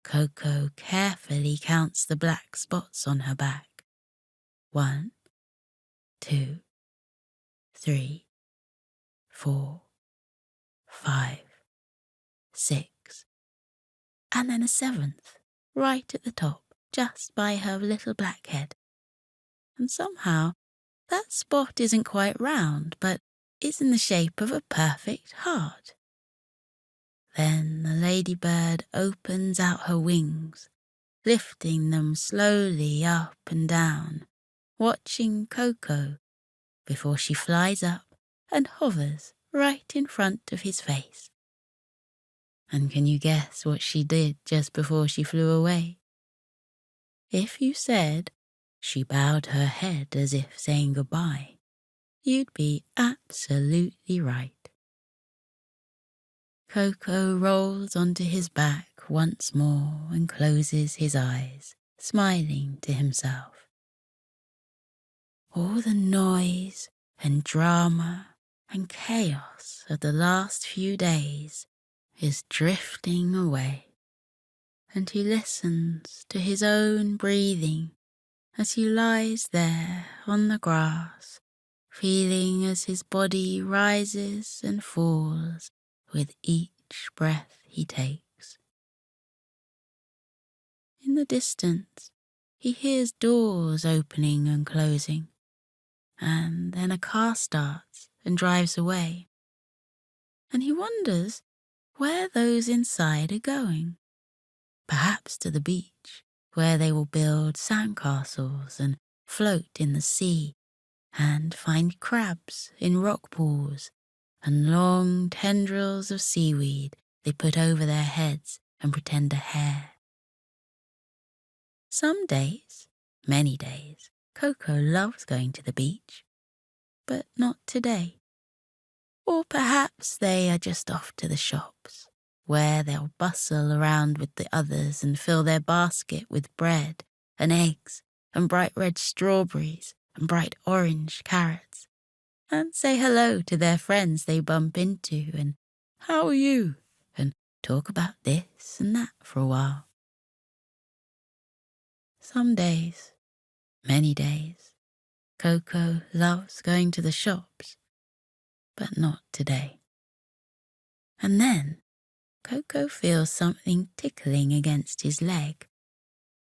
Coco carefully counts the black spots on her back. 1, 2, 3, 4, 5, 6, and then a 7th, right at the top, just by her little black head. And somehow, that spot isn't quite round, but is in the shape of a perfect heart. Then the ladybird opens out her wings, lifting them slowly up and down, watching Coco before she flies up and hovers right in front of his face. And can you guess what she did just before she flew away? If you said she bowed her head as if saying goodbye, you'd be absolutely right. Coco rolls onto his back once more and closes his eyes, smiling to himself. All the noise and drama and chaos of the last few days is drifting away, and he listens to his own breathing as he lies there on the grass, feeling as his body rises and falls with each breath he takes. In the distance, he hears doors opening and closing, and then a car starts and drives away. And he wonders where those inside are going. Perhaps to the beach, where they will build sandcastles and float in the sea and find crabs in rock pools and long tendrils of seaweed they put over their heads and pretend are hair. Some days, many days, Coco loves going to the beach, but not today. Or perhaps they are just off to the shops, where they'll bustle around with the others and fill their basket with bread and eggs and bright red strawberries and bright orange carrots, and say hello to their friends they bump into and how are you, and talk about this and that for a while. Some days, many days, Coco loves going to the shops, but not today. And then Coco feels something tickling against his leg,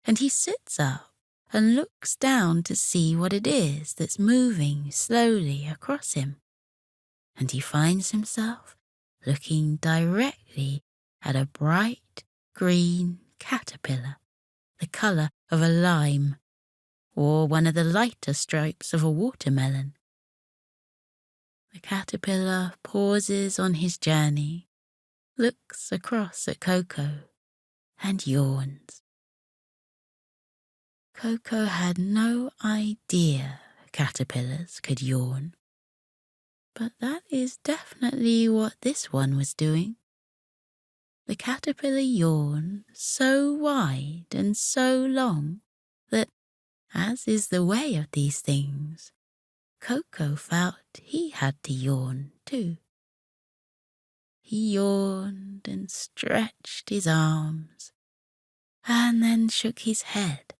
and he sits up and looks down to see what it is that's moving slowly across him. And he finds himself looking directly at a bright green caterpillar, the colour of a lime, or one of the lighter stripes of a watermelon. The caterpillar pauses on his journey, looks across at Coco, and yawns. Coco had no idea caterpillars could yawn, but that is definitely what this one was doing. The caterpillar yawned so wide and so long that, as is the way of these things, Coco felt he had to yawn too. He yawned and stretched his arms, and then shook his head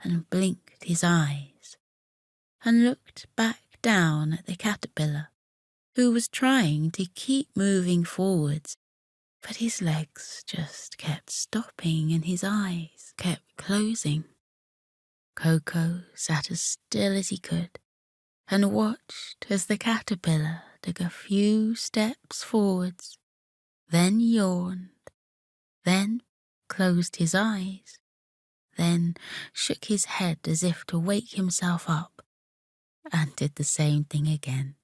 and blinked his eyes and looked back down at the caterpillar who was trying to keep moving forwards, but his legs just kept stopping and his eyes kept closing. Coco sat as still as he could and watched as the caterpillar took a few steps forwards, then yawned, then closed his eyes, then shook his head as if to wake himself up, and did the same thing again.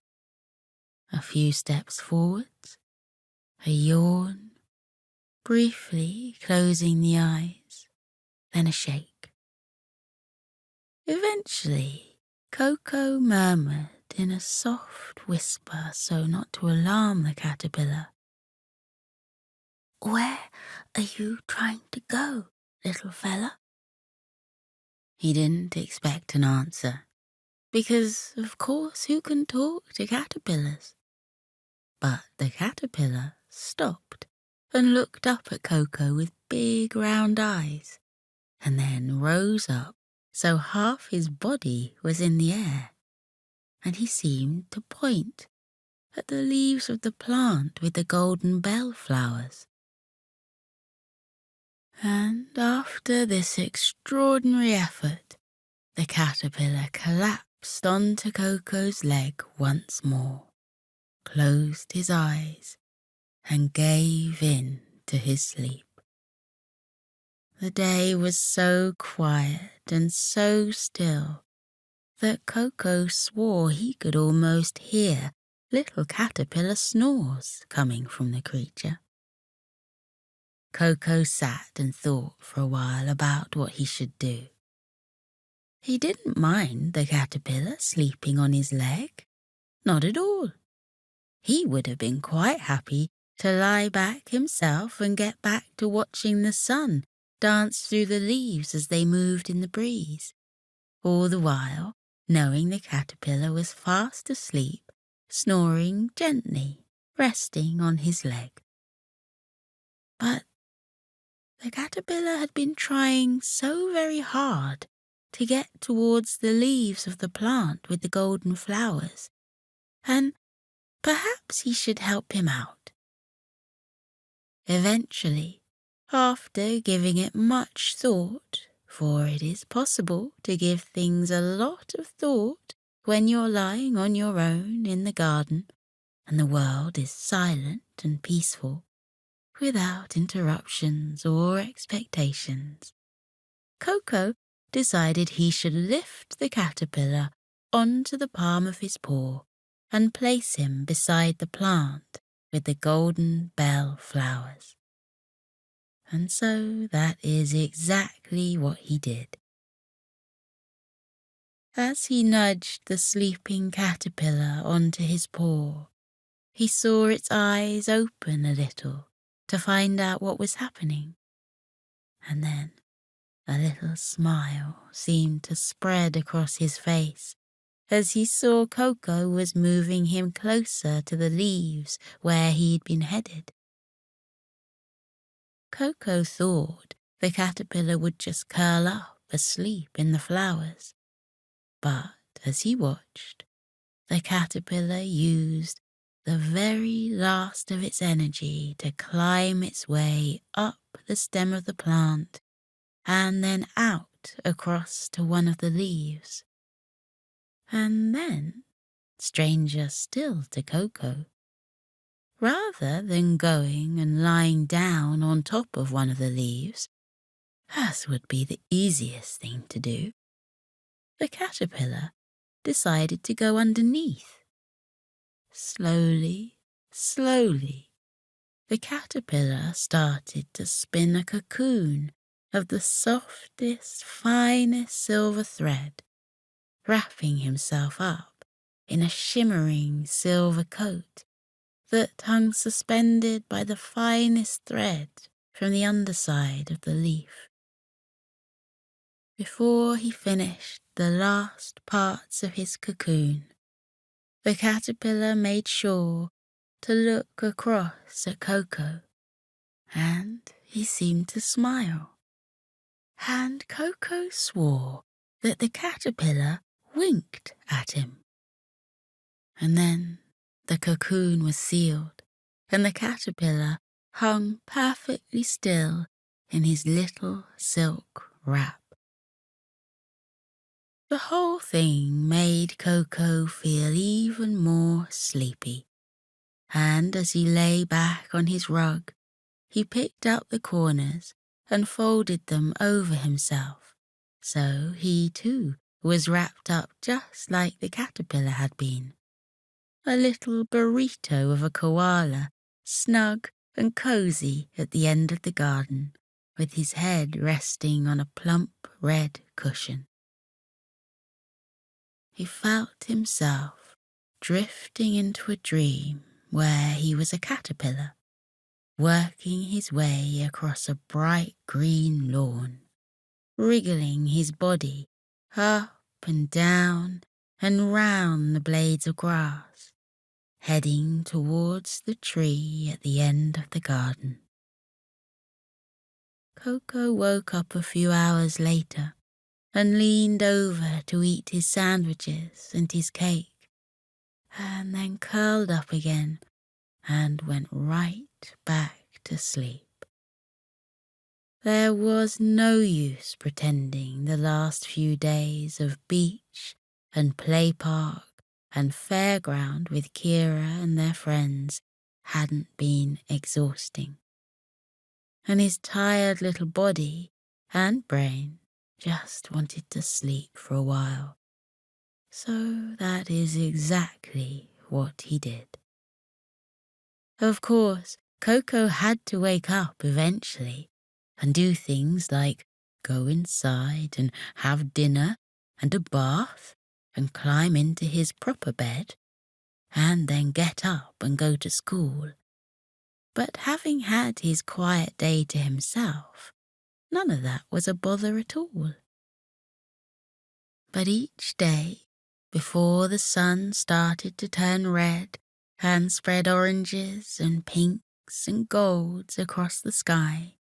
A few steps forwards, a yawn, briefly closing the eyes, then a shake. Eventually, Coco murmured in a soft whisper so not to alarm the caterpillar, "Where are you trying to go, little fella?" He didn't expect an answer, because of course who can talk to caterpillars? But the caterpillar stopped and looked up at Coco with big round eyes, and then rose up so half his body was in the air, and he seemed to point at the leaves of the plant with the golden bell flowers. And after this extraordinary effort, the caterpillar collapsed onto Coco's leg once more, closed his eyes, and gave in to his sleep. The day was so quiet and so still that Coco swore he could almost hear little caterpillar snores coming from the creature. Coco sat and thought for a while about what he should do. He didn't mind the caterpillar sleeping on his leg, not at all. He would have been quite happy to lie back himself and get back to watching the sun dance through the leaves as they moved in the breeze, all the while knowing the caterpillar was fast asleep, snoring gently, resting on his leg. But the caterpillar had been trying so very hard to get towards the leaves of the plant with the golden flowers, and perhaps he should help him out. Eventually, after giving it much thought, for it is possible to give things a lot of thought when you're lying on your own in the garden and the world is silent and peaceful, without interruptions or expectations, Coco decided he should lift the caterpillar onto the palm of his paw and place him beside the plant with the golden bell flowers. And so that is exactly what he did. As he nudged the sleeping caterpillar onto his paw, he saw its eyes open a little to find out what was happening. And then a little smile seemed to spread across his face as he saw Coco was moving him closer to the leaves where he'd been headed. Coco thought the caterpillar would just curl up asleep in the flowers, but as he watched, the caterpillar used the very last of its energy to climb its way up the stem of the plant and then out across to one of the leaves. And then, stranger still to Coco, rather than going and lying down on top of one of the leaves, as would be the easiest thing to do, the caterpillar decided to go underneath. Slowly, slowly, the caterpillar started to spin a cocoon of the softest, finest silver thread, wrapping himself up in a shimmering silver coat that hung suspended by the finest thread from the underside of the leaf. Before he finished the last parts of his cocoon, the caterpillar made sure to look across at Coco, and he seemed to smile. And Coco swore that the caterpillar winked at him. And then The cocoon was sealed, and the caterpillar hung perfectly still in his little silk wrap. The whole thing made Coco feel even more sleepy, and as he lay back on his rug, he picked up the corners and folded them over himself, so he too was wrapped up just like the caterpillar had been. A little burrito of a koala, snug and cozy at the end of the garden, with his head resting on a plump red cushion. He felt himself drifting into a dream where he was a caterpillar, working his way across a bright green lawn, wriggling his body up and down and round the blades of grass, heading towards the tree at the end of the garden. Coco woke up a few hours later and leaned over to eat his sandwiches and his cake, and then curled up again and went right back to sleep. There was no use pretending the last few days of beach and play park and fairground with Kira and their friends hadn't been exhausting. And his tired little body and brain just wanted to sleep for a while. So that is exactly what he did. Of course, Coco had to wake up eventually and do things like go inside and have dinner and a bath and climb into his proper bed and then get up and go to school. But having had his quiet day to himself, none of that was a bother at all. But each day, before the sun started to turn red and spread oranges and pinks and golds across the sky,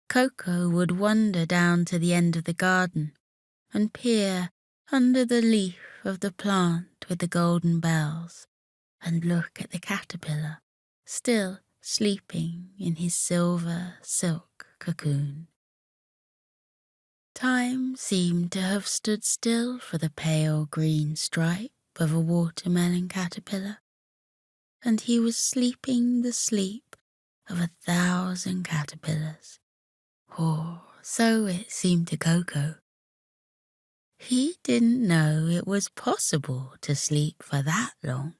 Coco would wander down to the end of the garden and peer under the leaf of the plant with the golden bells and look at the caterpillar, still sleeping in his silver silk cocoon. Time seemed to have stood still for the pale green stripe of a watermelon caterpillar, and he was sleeping the sleep of 1,000 caterpillars, or so it seemed to Coco. He didn't know it was possible to sleep for that long.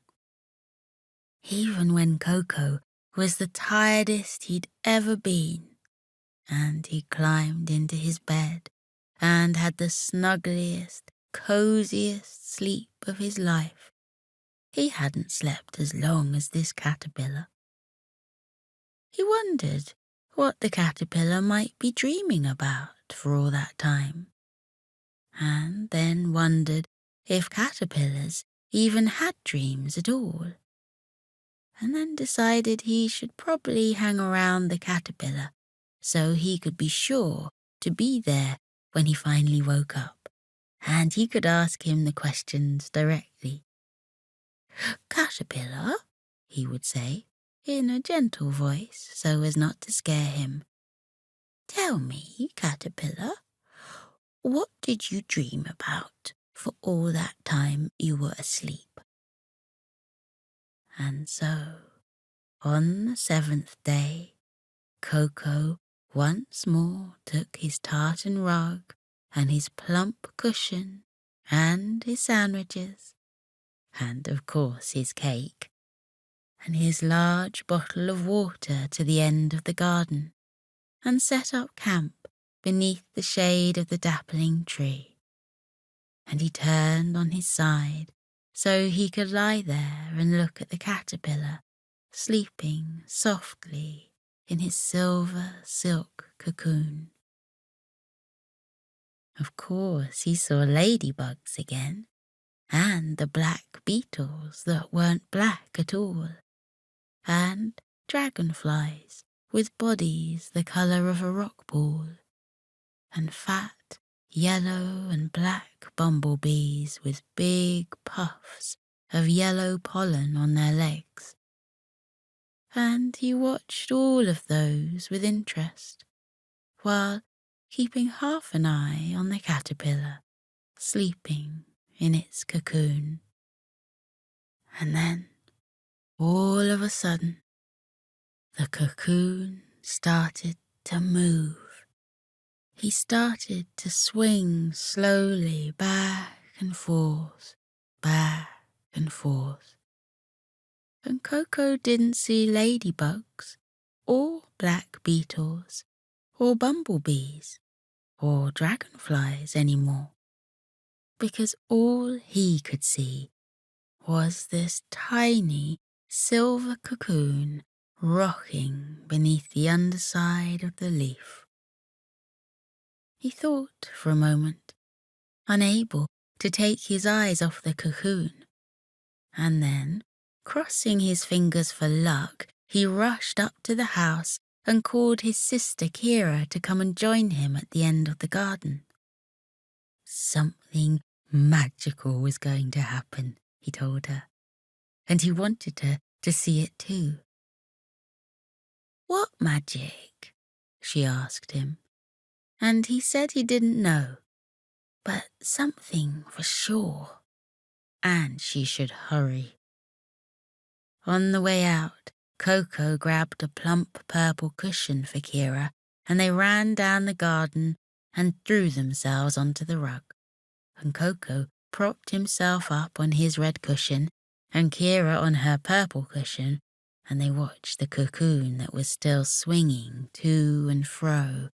Even when Coco was the tiredest he'd ever been, and he climbed into his bed and had the snuggliest, coziest sleep of his life, he hadn't slept as long as this caterpillar. He wondered what the caterpillar might be dreaming about for all that time, and then wondered if caterpillars even had dreams at all, and then decided he should probably hang around the caterpillar so he could be sure to be there when he finally woke up, and he could ask him the questions directly. "Caterpillar," he would say, in a gentle voice so as not to scare him, "tell me, caterpillar, what did you dream about for all that time you were asleep?" And so, on the 7th day, Coco once more took his tartan rug and his plump cushion and his sandwiches, and of course his cake, and his large bottle of water to the end of the garden, and set up camp beneath the shade of the dappling tree. And he turned on his side so he could lie there and look at the caterpillar sleeping softly in his silver silk cocoon. Of course, he saw ladybugs again, and the black beetles that weren't black at all, and dragonflies with bodies the colour of a rock ball, and fat yellow and black bumblebees with big puffs of yellow pollen on their legs. And he watched all of those with interest, while keeping half an eye on the caterpillar sleeping in its cocoon. And then, all of a sudden, the cocoon started to move. He started to swing slowly back and forth, back and forth. And Coco didn't see ladybugs, or black beetles, or bumblebees, or dragonflies anymore, because all he could see was this tiny silver cocoon rocking beneath the underside of the leaf. He thought for a moment, unable to take his eyes off the cocoon, and then, crossing his fingers for luck, he rushed up to the house and called his sister Kira to come and join him at the end of the garden. Something magical was going to happen, he told her, and he wanted her to see it too. What magic? She asked him, and he said he didn't know, but something for sure, and she should hurry. On the way out, Coco grabbed a plump purple cushion for Kira, and they ran down the garden and threw themselves onto the rug. And Coco propped himself up on his red cushion, and Kira on her purple cushion, and they watched the cocoon that was still swinging to and fro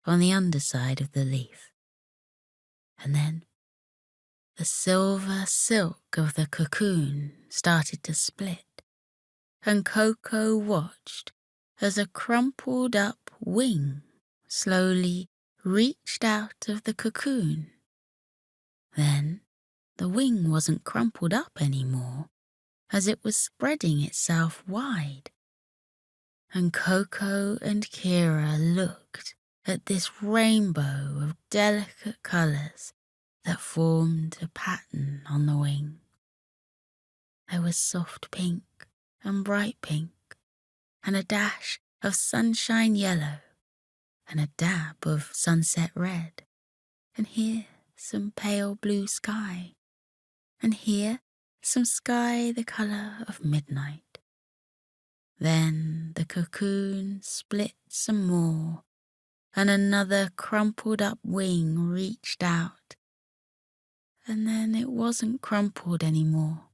on the underside of the leaf. And then the silver silk of the cocoon started to split, and Coco watched as a crumpled up wing slowly reached out of the cocoon. Then the wing wasn't crumpled up anymore, as it was spreading itself wide. And Coco and Kira looked at this rainbow of delicate colours that formed a pattern on the wing. There was soft pink and bright pink, and a dash of sunshine yellow, and a dab of sunset red, and here some pale blue sky, and here some sky the colour of midnight. Then the cocoon split some more, and another crumpled up wing reached out. And then it wasn't crumpled anymore,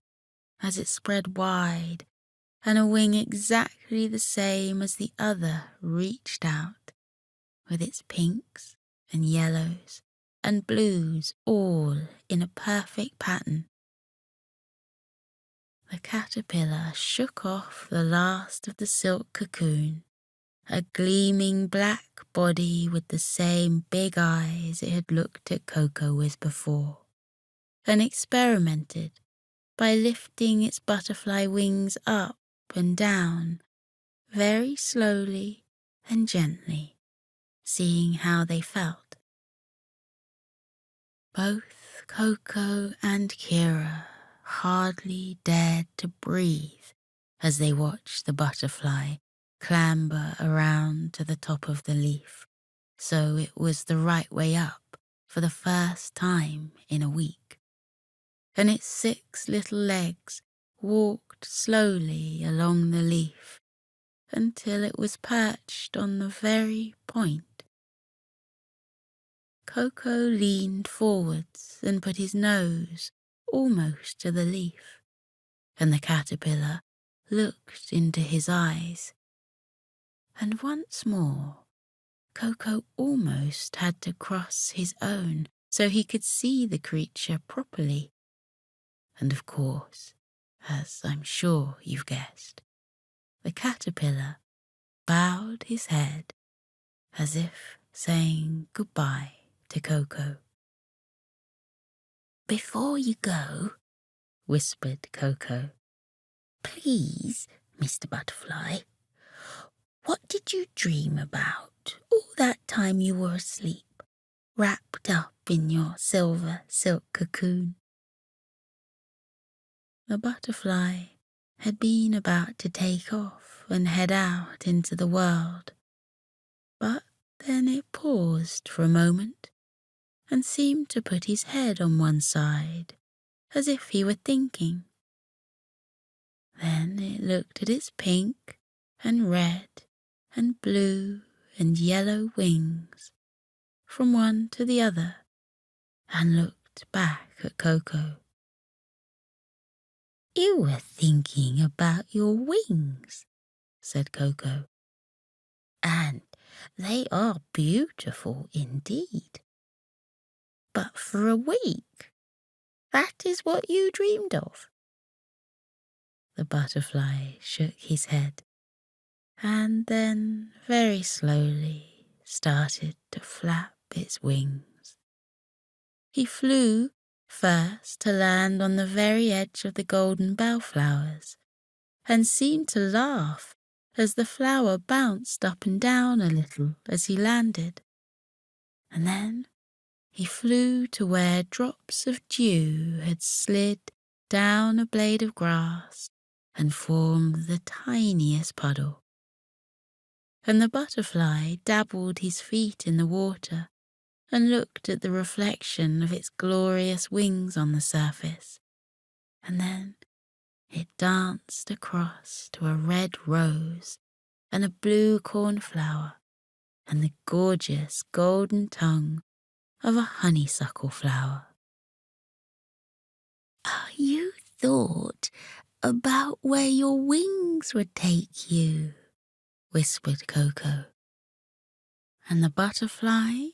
as it spread wide, and a wing exactly the same as the other reached out, with its pinks and yellows and blues all in a perfect pattern. The caterpillar shook off the last of the silk cocoon, a gleaming black body with the same big eyes it had looked at Coco with before, and experimented by lifting its butterfly wings up and down, very slowly and gently, seeing how they felt. Both Coco and Kira hardly dared to breathe as they watched the butterfly clamber around to the top of the leaf, so it was the right way up for the first time in a week. And its 6 little legs walked slowly along the leaf until it was perched on the very point. Coco leaned forwards and put his nose almost to the leaf, and the caterpillar looked into his eyes. And once more, Coco almost had to cross his own so he could see the creature properly. And of course, as I'm sure you've guessed, the caterpillar bowed his head as if saying goodbye to Coco. Before you go, whispered Coco, please, Mr. Butterfly, what did you dream about all that time you were asleep, wrapped up in your silver silk cocoon? The butterfly had been about to take off and head out into the world, but then it paused for a moment and seemed to put his head on one side as if he were thinking. Then it looked at its pink and red and blue and yellow wings from one to the other and looked back at Coco. "You were thinking about your wings," said Coco, "and they are beautiful indeed. But for a week, that is what you dreamed of." The butterfly shook his head and then very slowly started to flap its wings. He flew first to land on the very edge of the golden bellflowers and seemed to laugh as the flower bounced up and down a little as he landed. And then he flew to where drops of dew had slid down a blade of grass and formed the tiniest puddle. And the butterfly dabbled his feet in the water and looked at the reflection of its glorious wings on the surface. And then it danced across to a red rose and a blue cornflower and the gorgeous golden tongue of a honeysuckle flower. "You thought about where your wings would take you," whispered Coco. And the butterfly,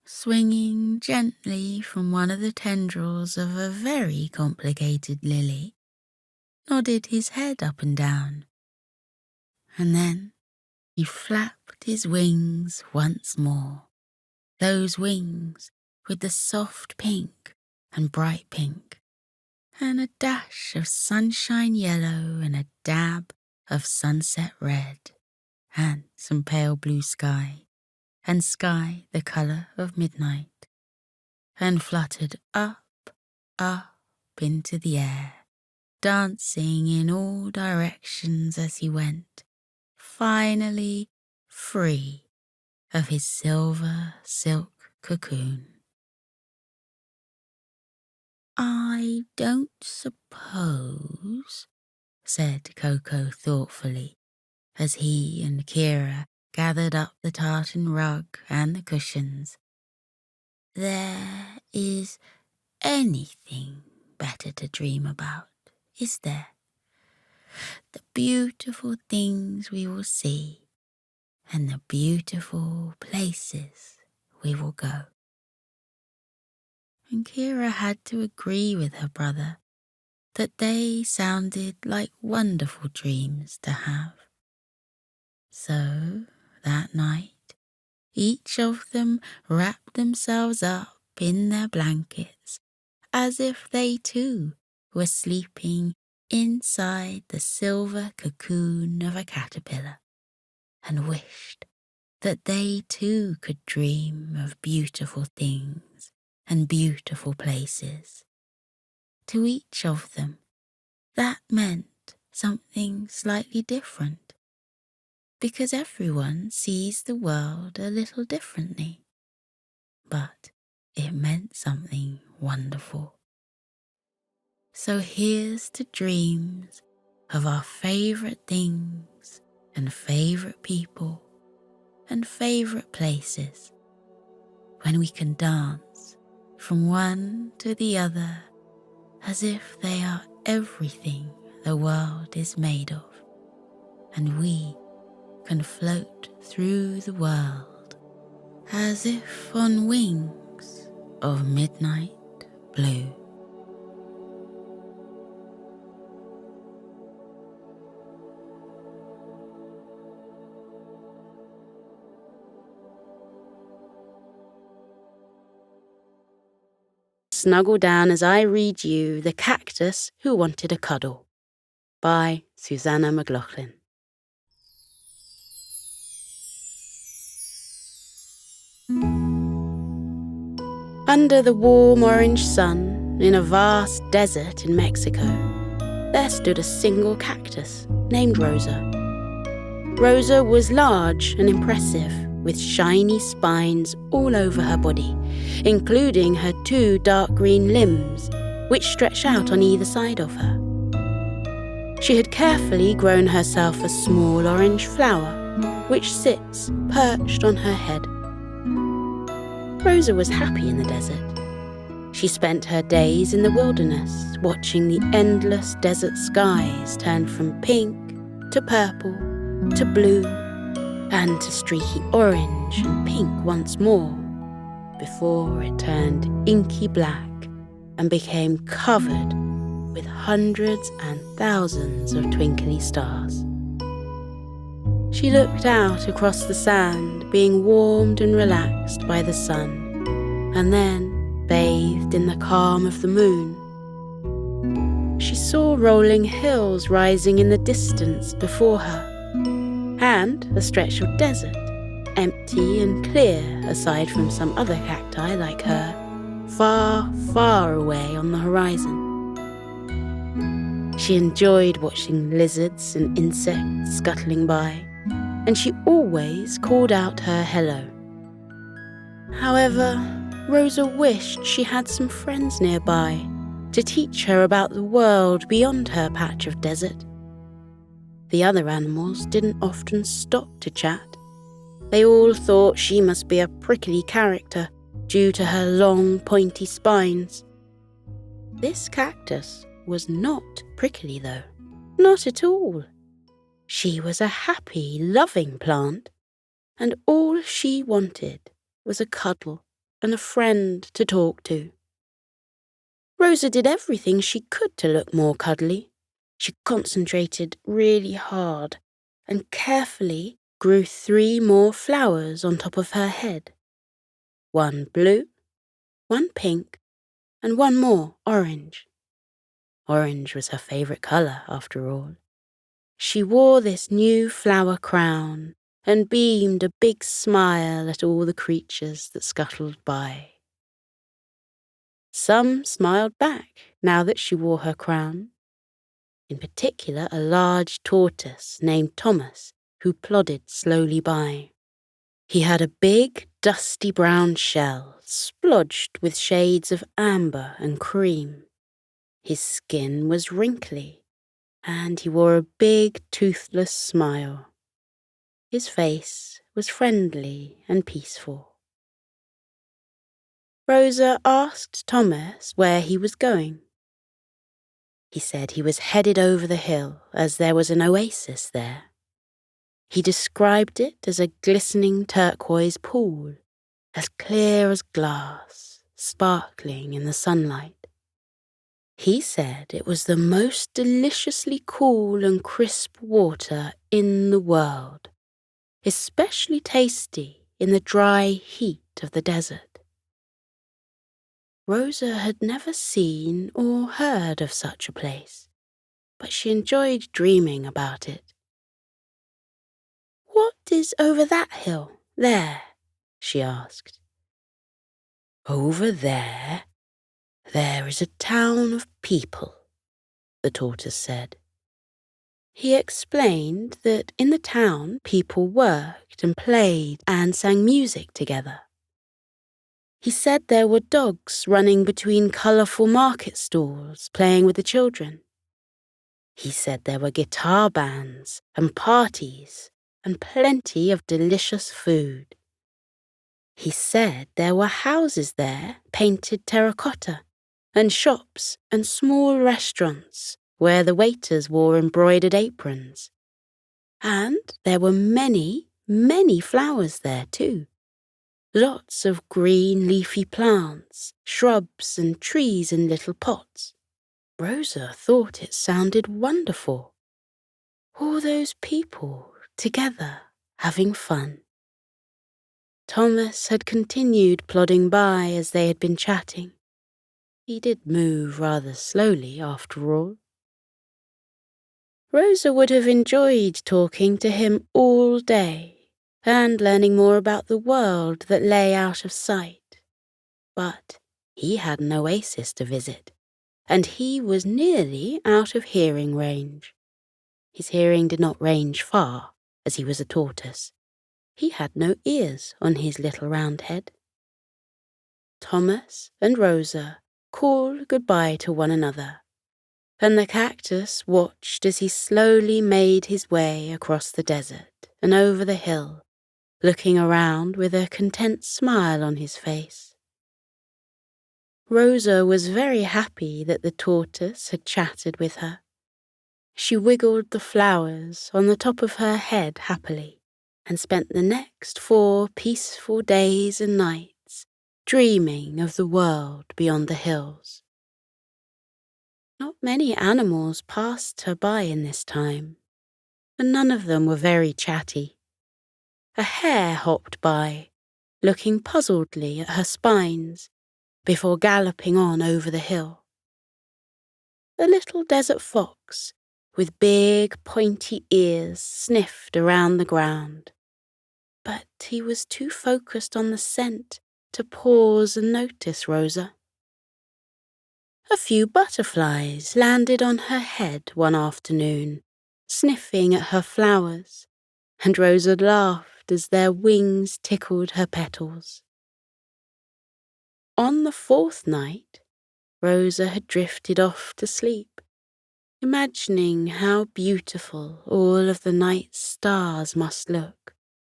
swinging gently from one of the tendrils of a very complicated lily, nodded his head up and down. And then he flapped his wings once more, those wings with the soft pink and bright pink, and a dash of sunshine yellow and a dab of sunset red, and some pale blue sky, and sky the colour of midnight, and fluttered up, up into the air, dancing in all directions as he went, finally free of his silver silk cocoon. "I don't suppose," said Coco thoughtfully, as he and Kira gathered up the tartan rug and the cushions, "there is anything better to dream about, is there? The beautiful things we will see and the beautiful places we will go." And Kira had to agree with her brother that they sounded like wonderful dreams to have. So that night, each of them wrapped themselves up in their blankets as if they too were sleeping inside the silver cocoon of a caterpillar, and wished that they too could dream of beautiful things and beautiful places. To each of them, that meant something slightly different, because everyone sees the world a little differently, but it meant something wonderful. So here's to dreams of our favourite things and favourite people and favourite places, when we can dance from one to the other as if they are everything the world is made of, and we can float through the world as if on wings of midnight blue. Snuggle down as I read you The Cactus Who Wanted a Cuddle by Susanna McLaughlin. Under the warm orange sun in a vast desert in Mexico, there stood a single cactus named Rosa. Rosa was large and impressive, with shiny spines all over her body, including her 2 dark green limbs, which stretched out on either side of her. She had carefully grown herself a small orange flower, which sits perched on her head. Rosa was happy in the desert. She spent her days in the wilderness, watching the endless desert skies turn from pink to purple to blue and to streaky orange and pink once more, before it turned inky black and became covered with hundreds and thousands of twinkly stars. She looked out across the sand, being warmed and relaxed by the sun, and then bathed in the calm of the moon. She saw rolling hills rising in the distance before her, and a stretch of desert, empty and clear aside from some other cacti like her, far, far away on the horizon. She enjoyed watching lizards and insects scuttling by, and she always called out her hello. However, Rosa wished she had some friends nearby to teach her about the world beyond her patch of desert. The other animals didn't often stop to chat. They all thought she must be a prickly character due to her long, pointy spines. This cactus was not prickly, though. Not at all. She was a happy, loving plant, and all she wanted was a cuddle and a friend to talk to. Rosa did everything she could to look more cuddly. She concentrated really hard and carefully grew 3 more flowers on top of her head. 1 blue, 1 pink, and 1 more orange. Orange was her favourite colour, after all. She wore this new flower crown and beamed a big smile at all the creatures that scuttled by. Some smiled back now that she wore her crown. In particular, a large tortoise named Thomas, who plodded slowly by. He had a big, dusty brown shell, splodged with shades of amber and cream. His skin was wrinkly, and he wore a big, toothless smile. His face was friendly and peaceful. Rosa asked Thomas where he was going. He said he was headed over the hill as there was an oasis there. He described it as a glistening turquoise pool, as clear as glass, sparkling in the sunlight. He said it was the most deliciously cool and crisp water in the world, especially tasty in the dry heat of the desert. Rosa had never seen or heard of such a place, but she enjoyed dreaming about it. "What is over that hill, there?" she asked. "Over there? There is a town of people," the tortoise said. He explained that in the town people worked and played and sang music together. He said there were dogs running between colourful market stalls playing with the children. He said there were guitar bands and parties and plenty of delicious food. He said there were houses there painted terracotta, and shops and small restaurants where the waiters wore embroidered aprons. And there were many, many flowers there too. Lots of green leafy plants, shrubs and trees in little pots. Rosa thought it sounded wonderful. All those people together having fun. Thomas had continued plodding by as they had been chatting. He did move rather slowly, after all. Rosa would have enjoyed talking to him all day and learning more about the world that lay out of sight. But he had an oasis to visit, and he was nearly out of hearing range. His hearing did not range far, as he was a tortoise. He had no ears on his little round head. Thomas and Rosa called goodbye to one another, and the cactus watched as he slowly made his way across the desert and over the hill, looking around with a content smile on his face. Rosa was very happy that the tortoise had chatted with her. She wiggled the flowers on the top of her head happily, and spent the next 4 peaceful days and nights dreaming of the world beyond the hills. Not many animals passed her by in this time, and none of them were very chatty. A hare hopped by, looking puzzledly at her spines, before galloping on over the hill. A little desert fox, with big pointy ears, sniffed around the ground, but he was too focused on the scent to pause and notice Rosa. A few butterflies landed on her head one afternoon, sniffing at her flowers, and Rosa laughed as their wings tickled her petals. On the 4th night, Rosa had drifted off to sleep, imagining how beautiful all of the night's stars must look,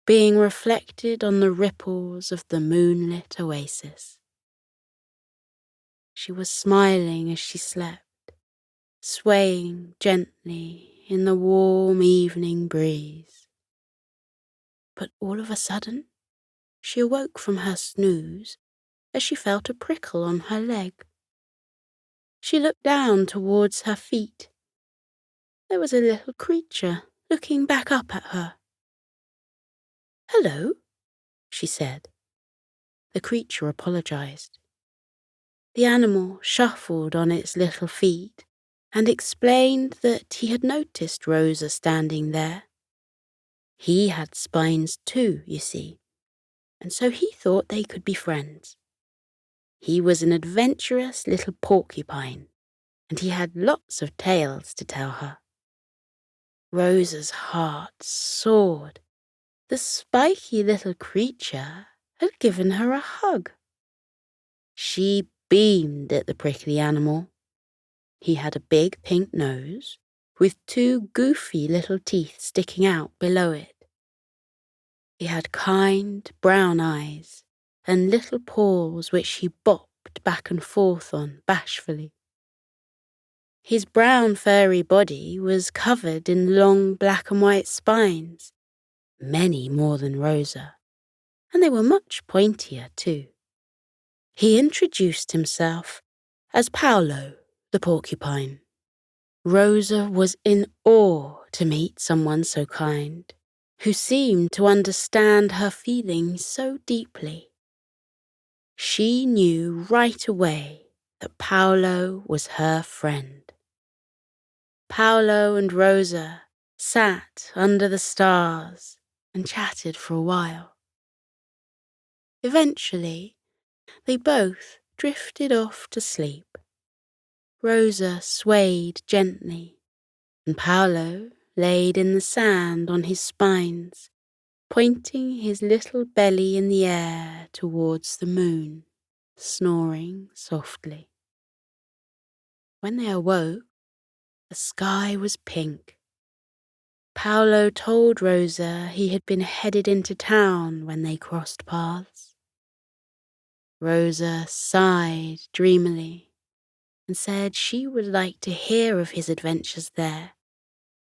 being reflected on the ripples of the moonlit oasis. She was smiling as she slept, swaying gently in the warm evening breeze. But all of a sudden, she awoke from her snooze as she felt a prickle on her leg. She looked down towards her feet. There was a little creature looking back up at her. "Hello," she said. The creature apologized. The animal shuffled on its little feet and explained that he had noticed Rosa standing there. He had spines too, you see, and so he thought they could be friends. He was an adventurous little porcupine, and he had lots of tales to tell her. Rosa's heart soared. The spiky little creature had given her a hug. She beamed at the prickly animal. He had a big pink nose, with 2 goofy little teeth sticking out below it. He had kind brown eyes and little paws which he bopped back and forth on bashfully. His brown furry body was covered in long black and white spines, many more than Rosa, and they were much pointier too. He introduced himself as Paolo, the porcupine. Rosa was in awe to meet someone so kind, who seemed to understand her feelings so deeply. She knew right away that Paolo was her friend. Paolo and Rosa sat under the stars and chatted for a while. Eventually, they both drifted off to sleep. Rosa swayed gently, and Paolo laid in the sand on his spines, pointing his little belly in the air towards the moon, snoring softly. When they awoke, the sky was pink. Paolo told Rosa he had been headed into town when they crossed paths. Rosa sighed dreamily and said she would like to hear of his adventures there,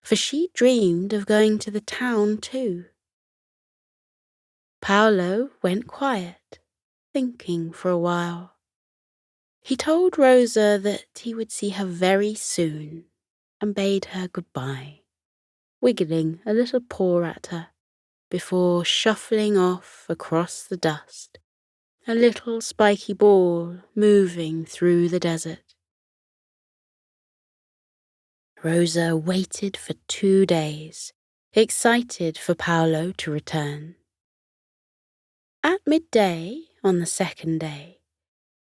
for she dreamed of going to the town too. Paolo went quiet, thinking for a while. He told Rosa that he would see her very soon and bade her goodbye, wiggling a little paw at her before shuffling off across the dust, a little spiky ball moving through the desert. Rosa waited for 2 days, excited for Paolo to return. At midday on the 2nd day,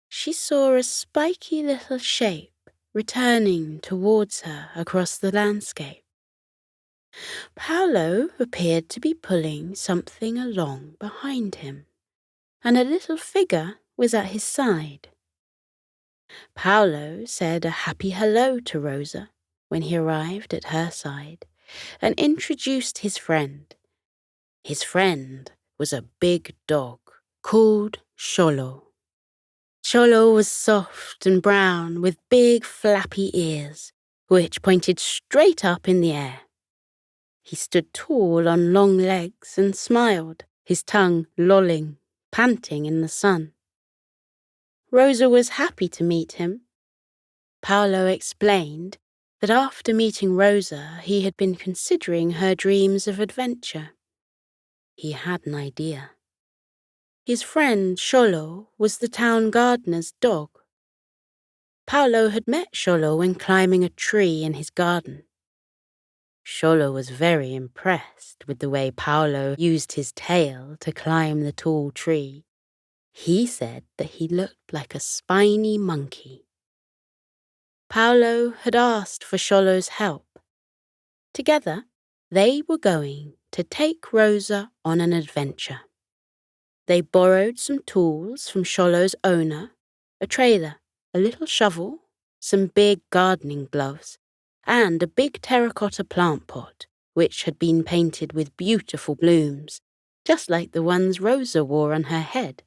she saw a spiky little shape returning towards her across the landscape. Paolo appeared to be pulling something along behind him, and a little figure was at his side. Paolo said a happy hello to Rosa when he arrived at her side and introduced his friend. His friend was a big dog called Xolo. Xolo was soft and brown with big flappy ears, which pointed straight up in the air. He stood tall on long legs and smiled, his tongue lolling, panting in the sun. Rosa was happy to meet him. Paolo explained that after meeting Rosa, he had been considering her dreams of adventure. He had an idea. His friend Xolo was the town gardener's dog. Paolo had met Xolo when climbing a tree in his garden. Xolo was very impressed with the way Paolo used his tail to climb the tall tree. He said that he looked like a spiny monkey. Paolo had asked for Xolo's help. Together, they were going to take Rosa on an adventure. They borrowed some tools from Xolo's owner, a trailer, a little shovel, some big gardening gloves, and a big terracotta plant pot, which had been painted with beautiful blooms, just like the ones Rosa wore on her head.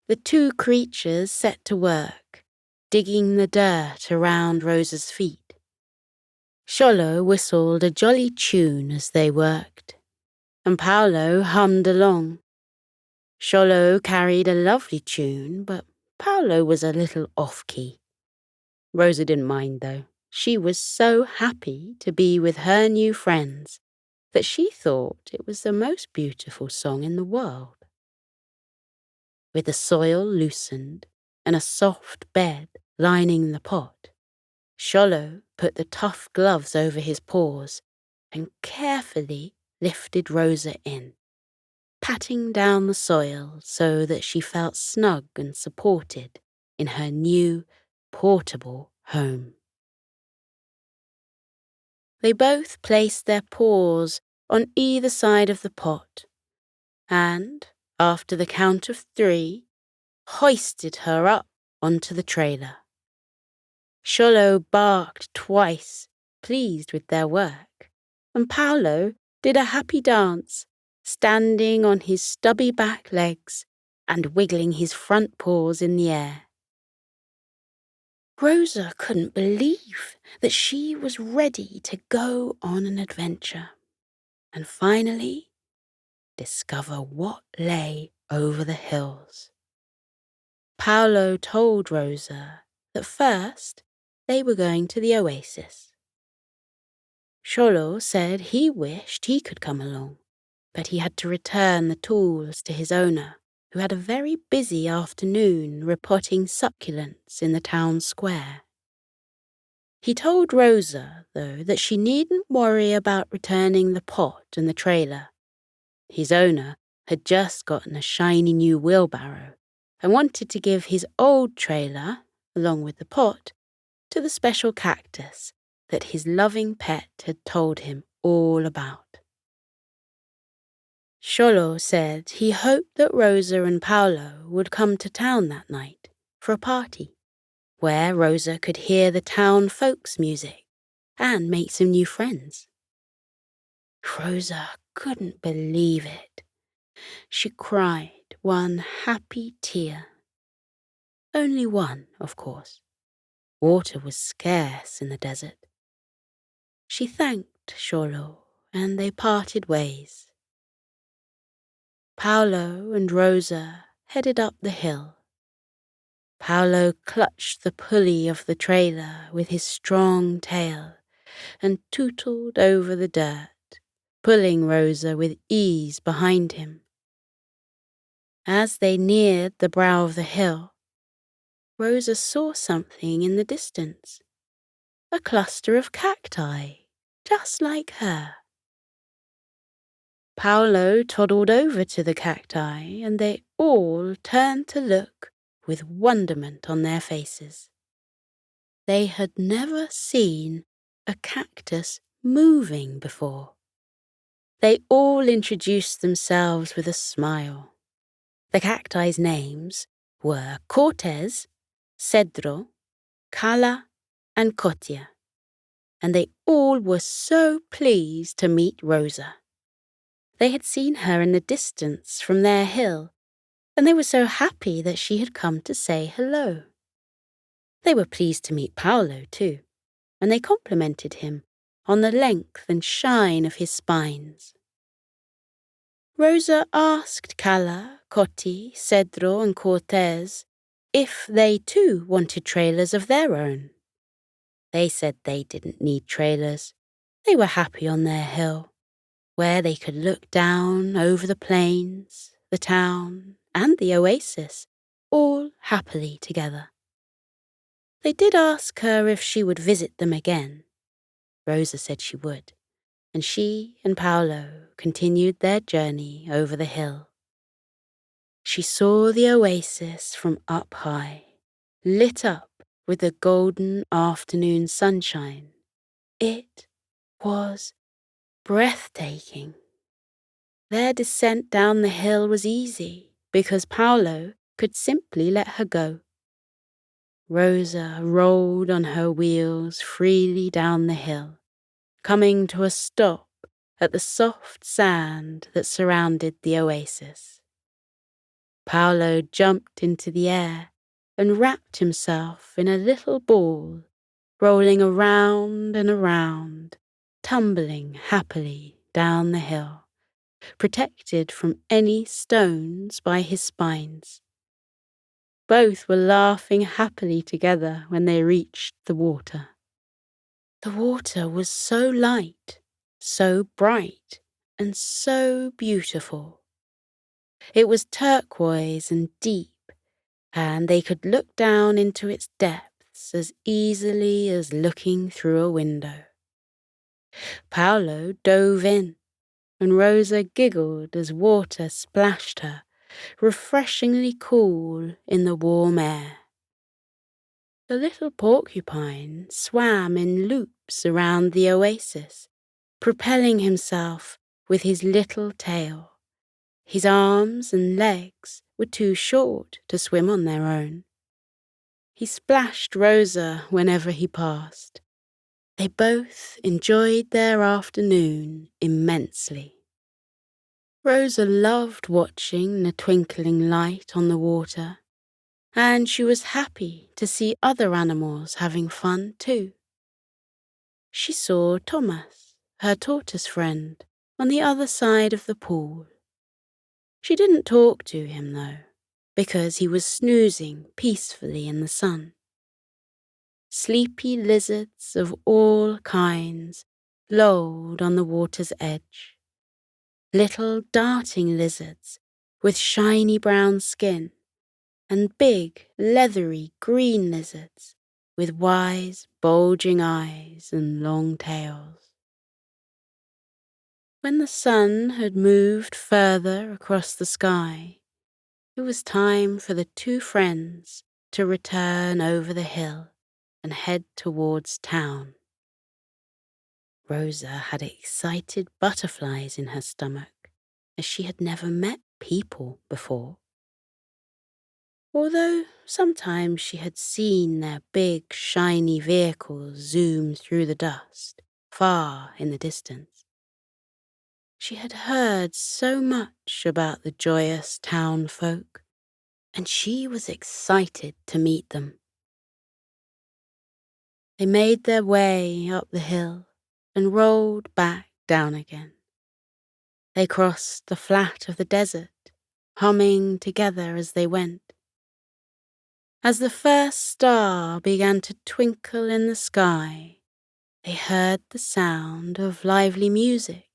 The two creatures set to work, digging the dirt around Rosa's feet. Xolo whistled a jolly tune as they worked, and Paolo hummed along. Xolo carried a lovely tune, but Paolo was a little off-key. Rosa didn't mind, though. She was so happy to be with her new friends that she thought it was the most beautiful song in the world. With the soil loosened and a soft bed lining the pot, Xolo put the tough gloves over his paws and carefully lifted Rosa in, patting down the soil so that she felt snug and supported in her new, portable home. They both placed their paws on either side of the pot and, after the count of 3, hoisted her up onto the trailer. Xolo barked twice, pleased with their work, and Paolo did a happy dance, standing on his stubby back legs and wiggling his front paws in the air. Rosa couldn't believe that she was ready to go on an adventure and finally discover what lay over the hills. Paolo told Rosa that first they were going to the oasis. Xolo said he wished he could come along, but he had to return the tools to his owner, who had a very busy afternoon repotting succulents in the town square. He told Rosa, though, that she needn't worry about returning the pot and the trailer. His owner had just gotten a shiny new wheelbarrow and wanted to give his old trailer, along with the pot, to the special cactus that his loving pet had told him all about. Xolo said he hoped that Rosa and Paolo would come to town that night for a party, where Rosa could hear the town folks' music and make some new friends. Rosa couldn't believe it. She cried one happy tear. Only one, of course. Water was scarce in the desert. She thanked Xolo, and they parted ways. Paolo and Rosa headed up the hill. Paolo clutched the pulley of the trailer with his strong tail and tootled over the dirt, pulling Rosa with ease behind him. As they neared the brow of the hill, Rosa saw something in the distance, a cluster of cacti, just like her. Paolo toddled over to the cacti, and they all turned to look with wonderment on their faces. They had never seen a cactus moving before. They all introduced themselves with a smile. The cacti's names were Cortez, Cedro, Cala, and Cotia, and they all were so pleased to meet Rosa. They had seen her in the distance from their hill, and they were so happy that she had come to say hello. They were pleased to meet Paolo too, and they complimented him on the length and shine of his spines. Rosa asked Cala, Cotti, Cedro, and Cortez if they too wanted trailers of their own. They said they didn't need trailers. They were happy on their hill, where they could look down over the plains, the town, and the oasis, all happily together. They did ask her if she would visit them again. Rosa said she would, and she and Paolo continued their journey over the hill. She saw the oasis from up high, lit up with the golden afternoon sunshine. It was breathtaking. Their descent down the hill was easy because Paolo could simply let her go. Rosa rolled on her wheels freely down the hill, coming to a stop at the soft sand that surrounded the oasis. Paolo jumped into the air and wrapped himself in a little ball, rolling around and around, tumbling happily down the hill, protected from any stones by his spines. Both were laughing happily together when they reached the water. The water was so light, so bright, and so beautiful. It was turquoise and deep, and they could look down into its depths as easily as looking through a window. Paolo dove in, and Rosa giggled as water splashed her, refreshingly cool in the warm air. The little porcupine swam in loops around the oasis, propelling himself with his little tail. His arms and legs were too short to swim on their own. He splashed Rosa whenever he passed. They both enjoyed their afternoon immensely. Rosa loved watching the twinkling light on the water, and she was happy to see other animals having fun too. She saw Thomas, her tortoise friend, on the other side of the pool. She didn't talk to him, though, because he was snoozing peacefully in the sun. Sleepy lizards of all kinds lolled on the water's edge. Little darting lizards with shiny brown skin, and big, leathery green lizards with wise, bulging eyes and long tails. When the sun had moved further across the sky, it was time for the two friends to return over the hill and head towards town. Rosa had excited butterflies in her stomach, as she had never met people before. Although sometimes she had seen their big, shiny vehicles zoom through the dust, far in the distance. She had heard so much about the joyous town folk, and she was excited to meet them. They made their way up the hill and rolled back down again. They crossed the flat of the desert, humming together as they went. As the first star began to twinkle in the sky, they heard the sound of lively music,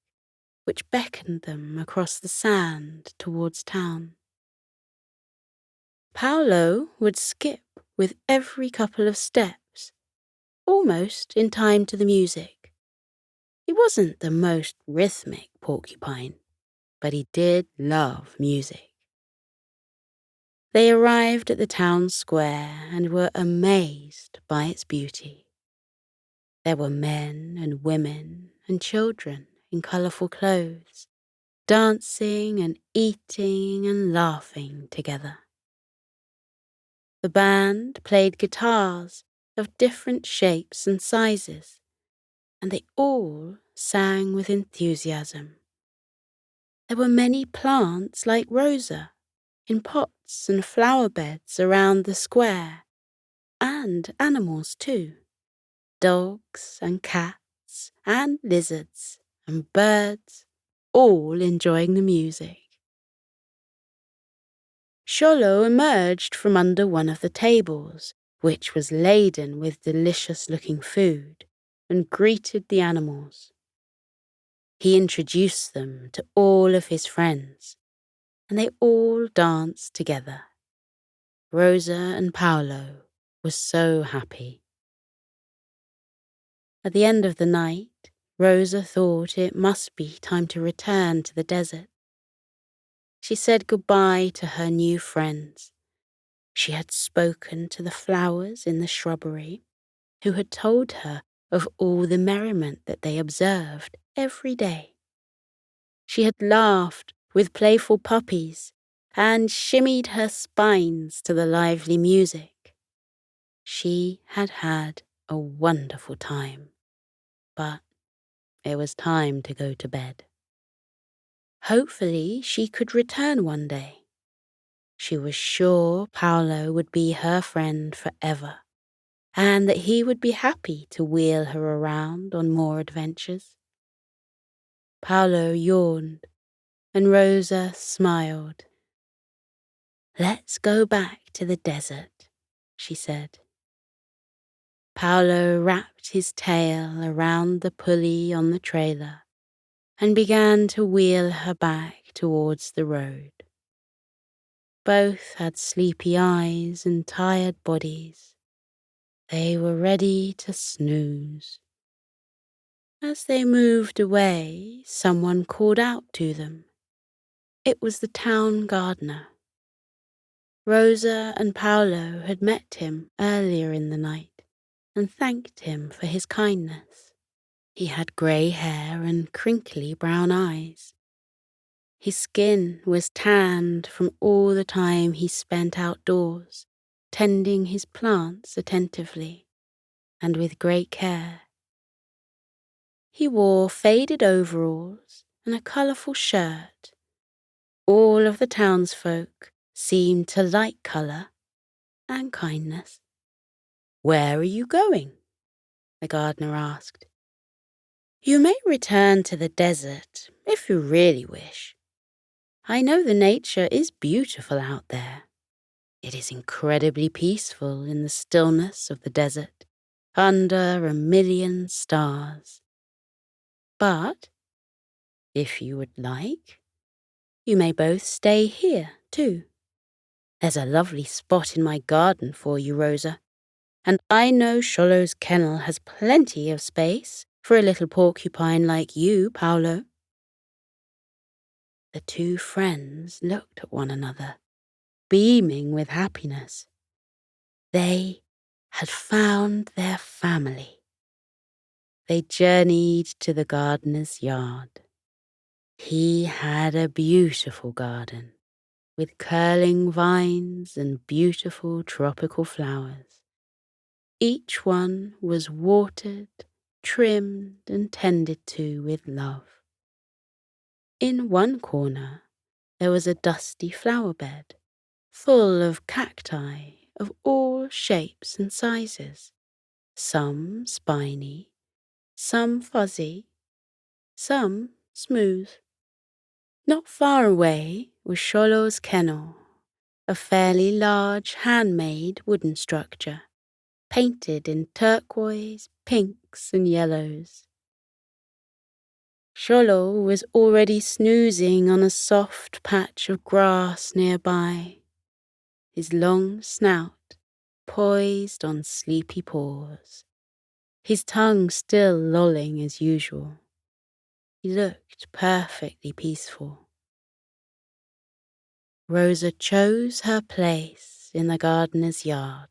which beckoned them across the sand towards town. Paolo would skip with every couple of steps, almost in time to the music. He wasn't the most rhythmic porcupine, but he did love music. They arrived at the town square and were amazed by its beauty. There were men and women and children in colourful clothes, dancing and eating and laughing together. The band played guitars of different shapes and sizes, and they all sang with enthusiasm. There were many plants like Rosa in pots and flower beds around the square, and animals too, dogs and cats and lizards and birds, all enjoying the music. Xolo emerged from under one of the tables, which was laden with delicious-looking food, and greeted the animals. He introduced them to all of his friends, and they all danced together. Rosa and Paolo were so happy. At the end of the night, Rosa thought it must be time to return to the desert. She said goodbye to her new friends. She had spoken to the flowers in the shrubbery, who had told her of all the merriment that they observed every day. She had laughed with playful puppies and shimmied her spines to the lively music. She had had a wonderful time, but it was time to go to bed. Hopefully she could return one day. She was sure Paolo would be her friend forever, and that he would be happy to wheel her around on more adventures. Paolo yawned, and Rosa smiled. "Let's go back to the desert," she said. Paolo wrapped his tail around the pulley on the trailer and began to wheel her back towards the road. Both had sleepy eyes and tired bodies. They were ready to snooze. As they moved away, someone called out to them. It was the town gardener. Rosa and Paolo had met him earlier in the night and thanked him for his kindness. He had grey hair and crinkly brown eyes. His skin was tanned from all the time he spent outdoors, tending his plants attentively and with great care. He wore faded overalls and a colourful shirt. All of the townsfolk seemed to like colour and kindness. "Where are you going?" the gardener asked. "You may return to the desert if you really wish. I know the nature is beautiful out there. It is incredibly peaceful in the stillness of the desert, under a million stars. But, if you would like, you may both stay here, too. There's a lovely spot in my garden for you, Rosa, and I know Xolo's kennel has plenty of space for a little porcupine like you, Paolo." The two friends looked at one another, beaming with happiness. They had found their family. They journeyed to the gardener's yard. He had a beautiful garden, with curling vines and beautiful tropical flowers. Each one was watered, trimmed, and tended to with love. In one corner, there was a dusty flower bed, full of cacti of all shapes and sizes, some spiny, some fuzzy, some smooth. Not far away was Xolo's kennel, a fairly large handmade wooden structure, painted in turquoise, pinks, and yellows. Xolo was already snoozing on a soft patch of grass nearby, his long snout poised on sleepy paws, his tongue still lolling as usual. He looked perfectly peaceful. Rosa chose her place in the gardener's yard.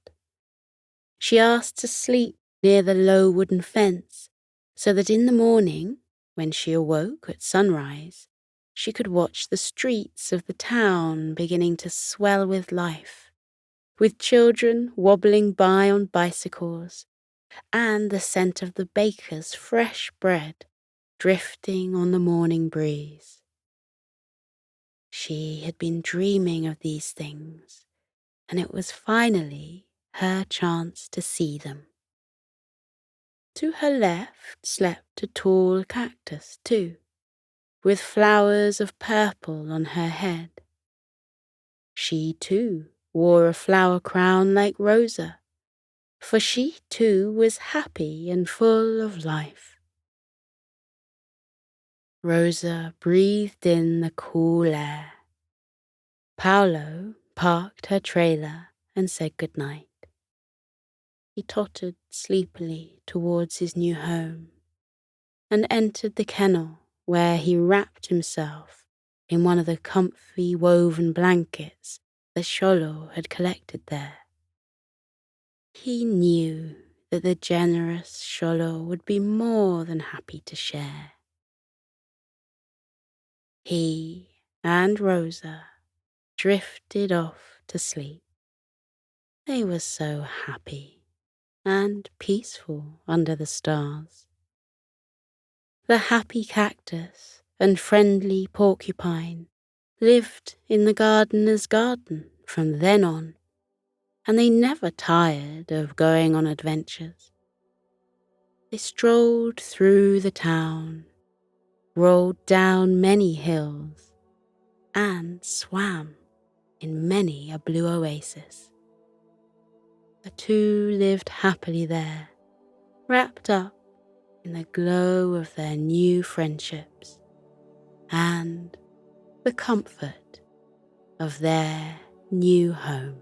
She asked to sleep near the low wooden fence so that in the morning, when she awoke at sunrise, she could watch the streets of the town beginning to swell with life, with children wobbling by on bicycles and the scent of the baker's fresh bread drifting on the morning breeze. She had been dreaming of these things, and it was finally her chance to see them. To her left slept a tall cactus, too, with flowers of purple on her head. She, too, wore a flower crown like Rosa, for she, too, was happy and full of life. Rosa breathed in the cool air. Paolo parked her trailer and said goodnight. He tottered sleepily towards his new home and entered the kennel where he wrapped himself in one of the comfy woven blankets that Xolo had collected there. He knew that the generous Xolo would be more than happy to share. He and Rosa drifted off to sleep. They were so happy and peaceful under the stars. The happy cactus and friendly porcupine lived in the gardener's garden from then on, and they never tired of going on adventures. They strolled through the town, rolled down many hills, and swam in many a blue oasis. The two lived happily there, wrapped up in the glow of their new friendships and the comfort of their new home.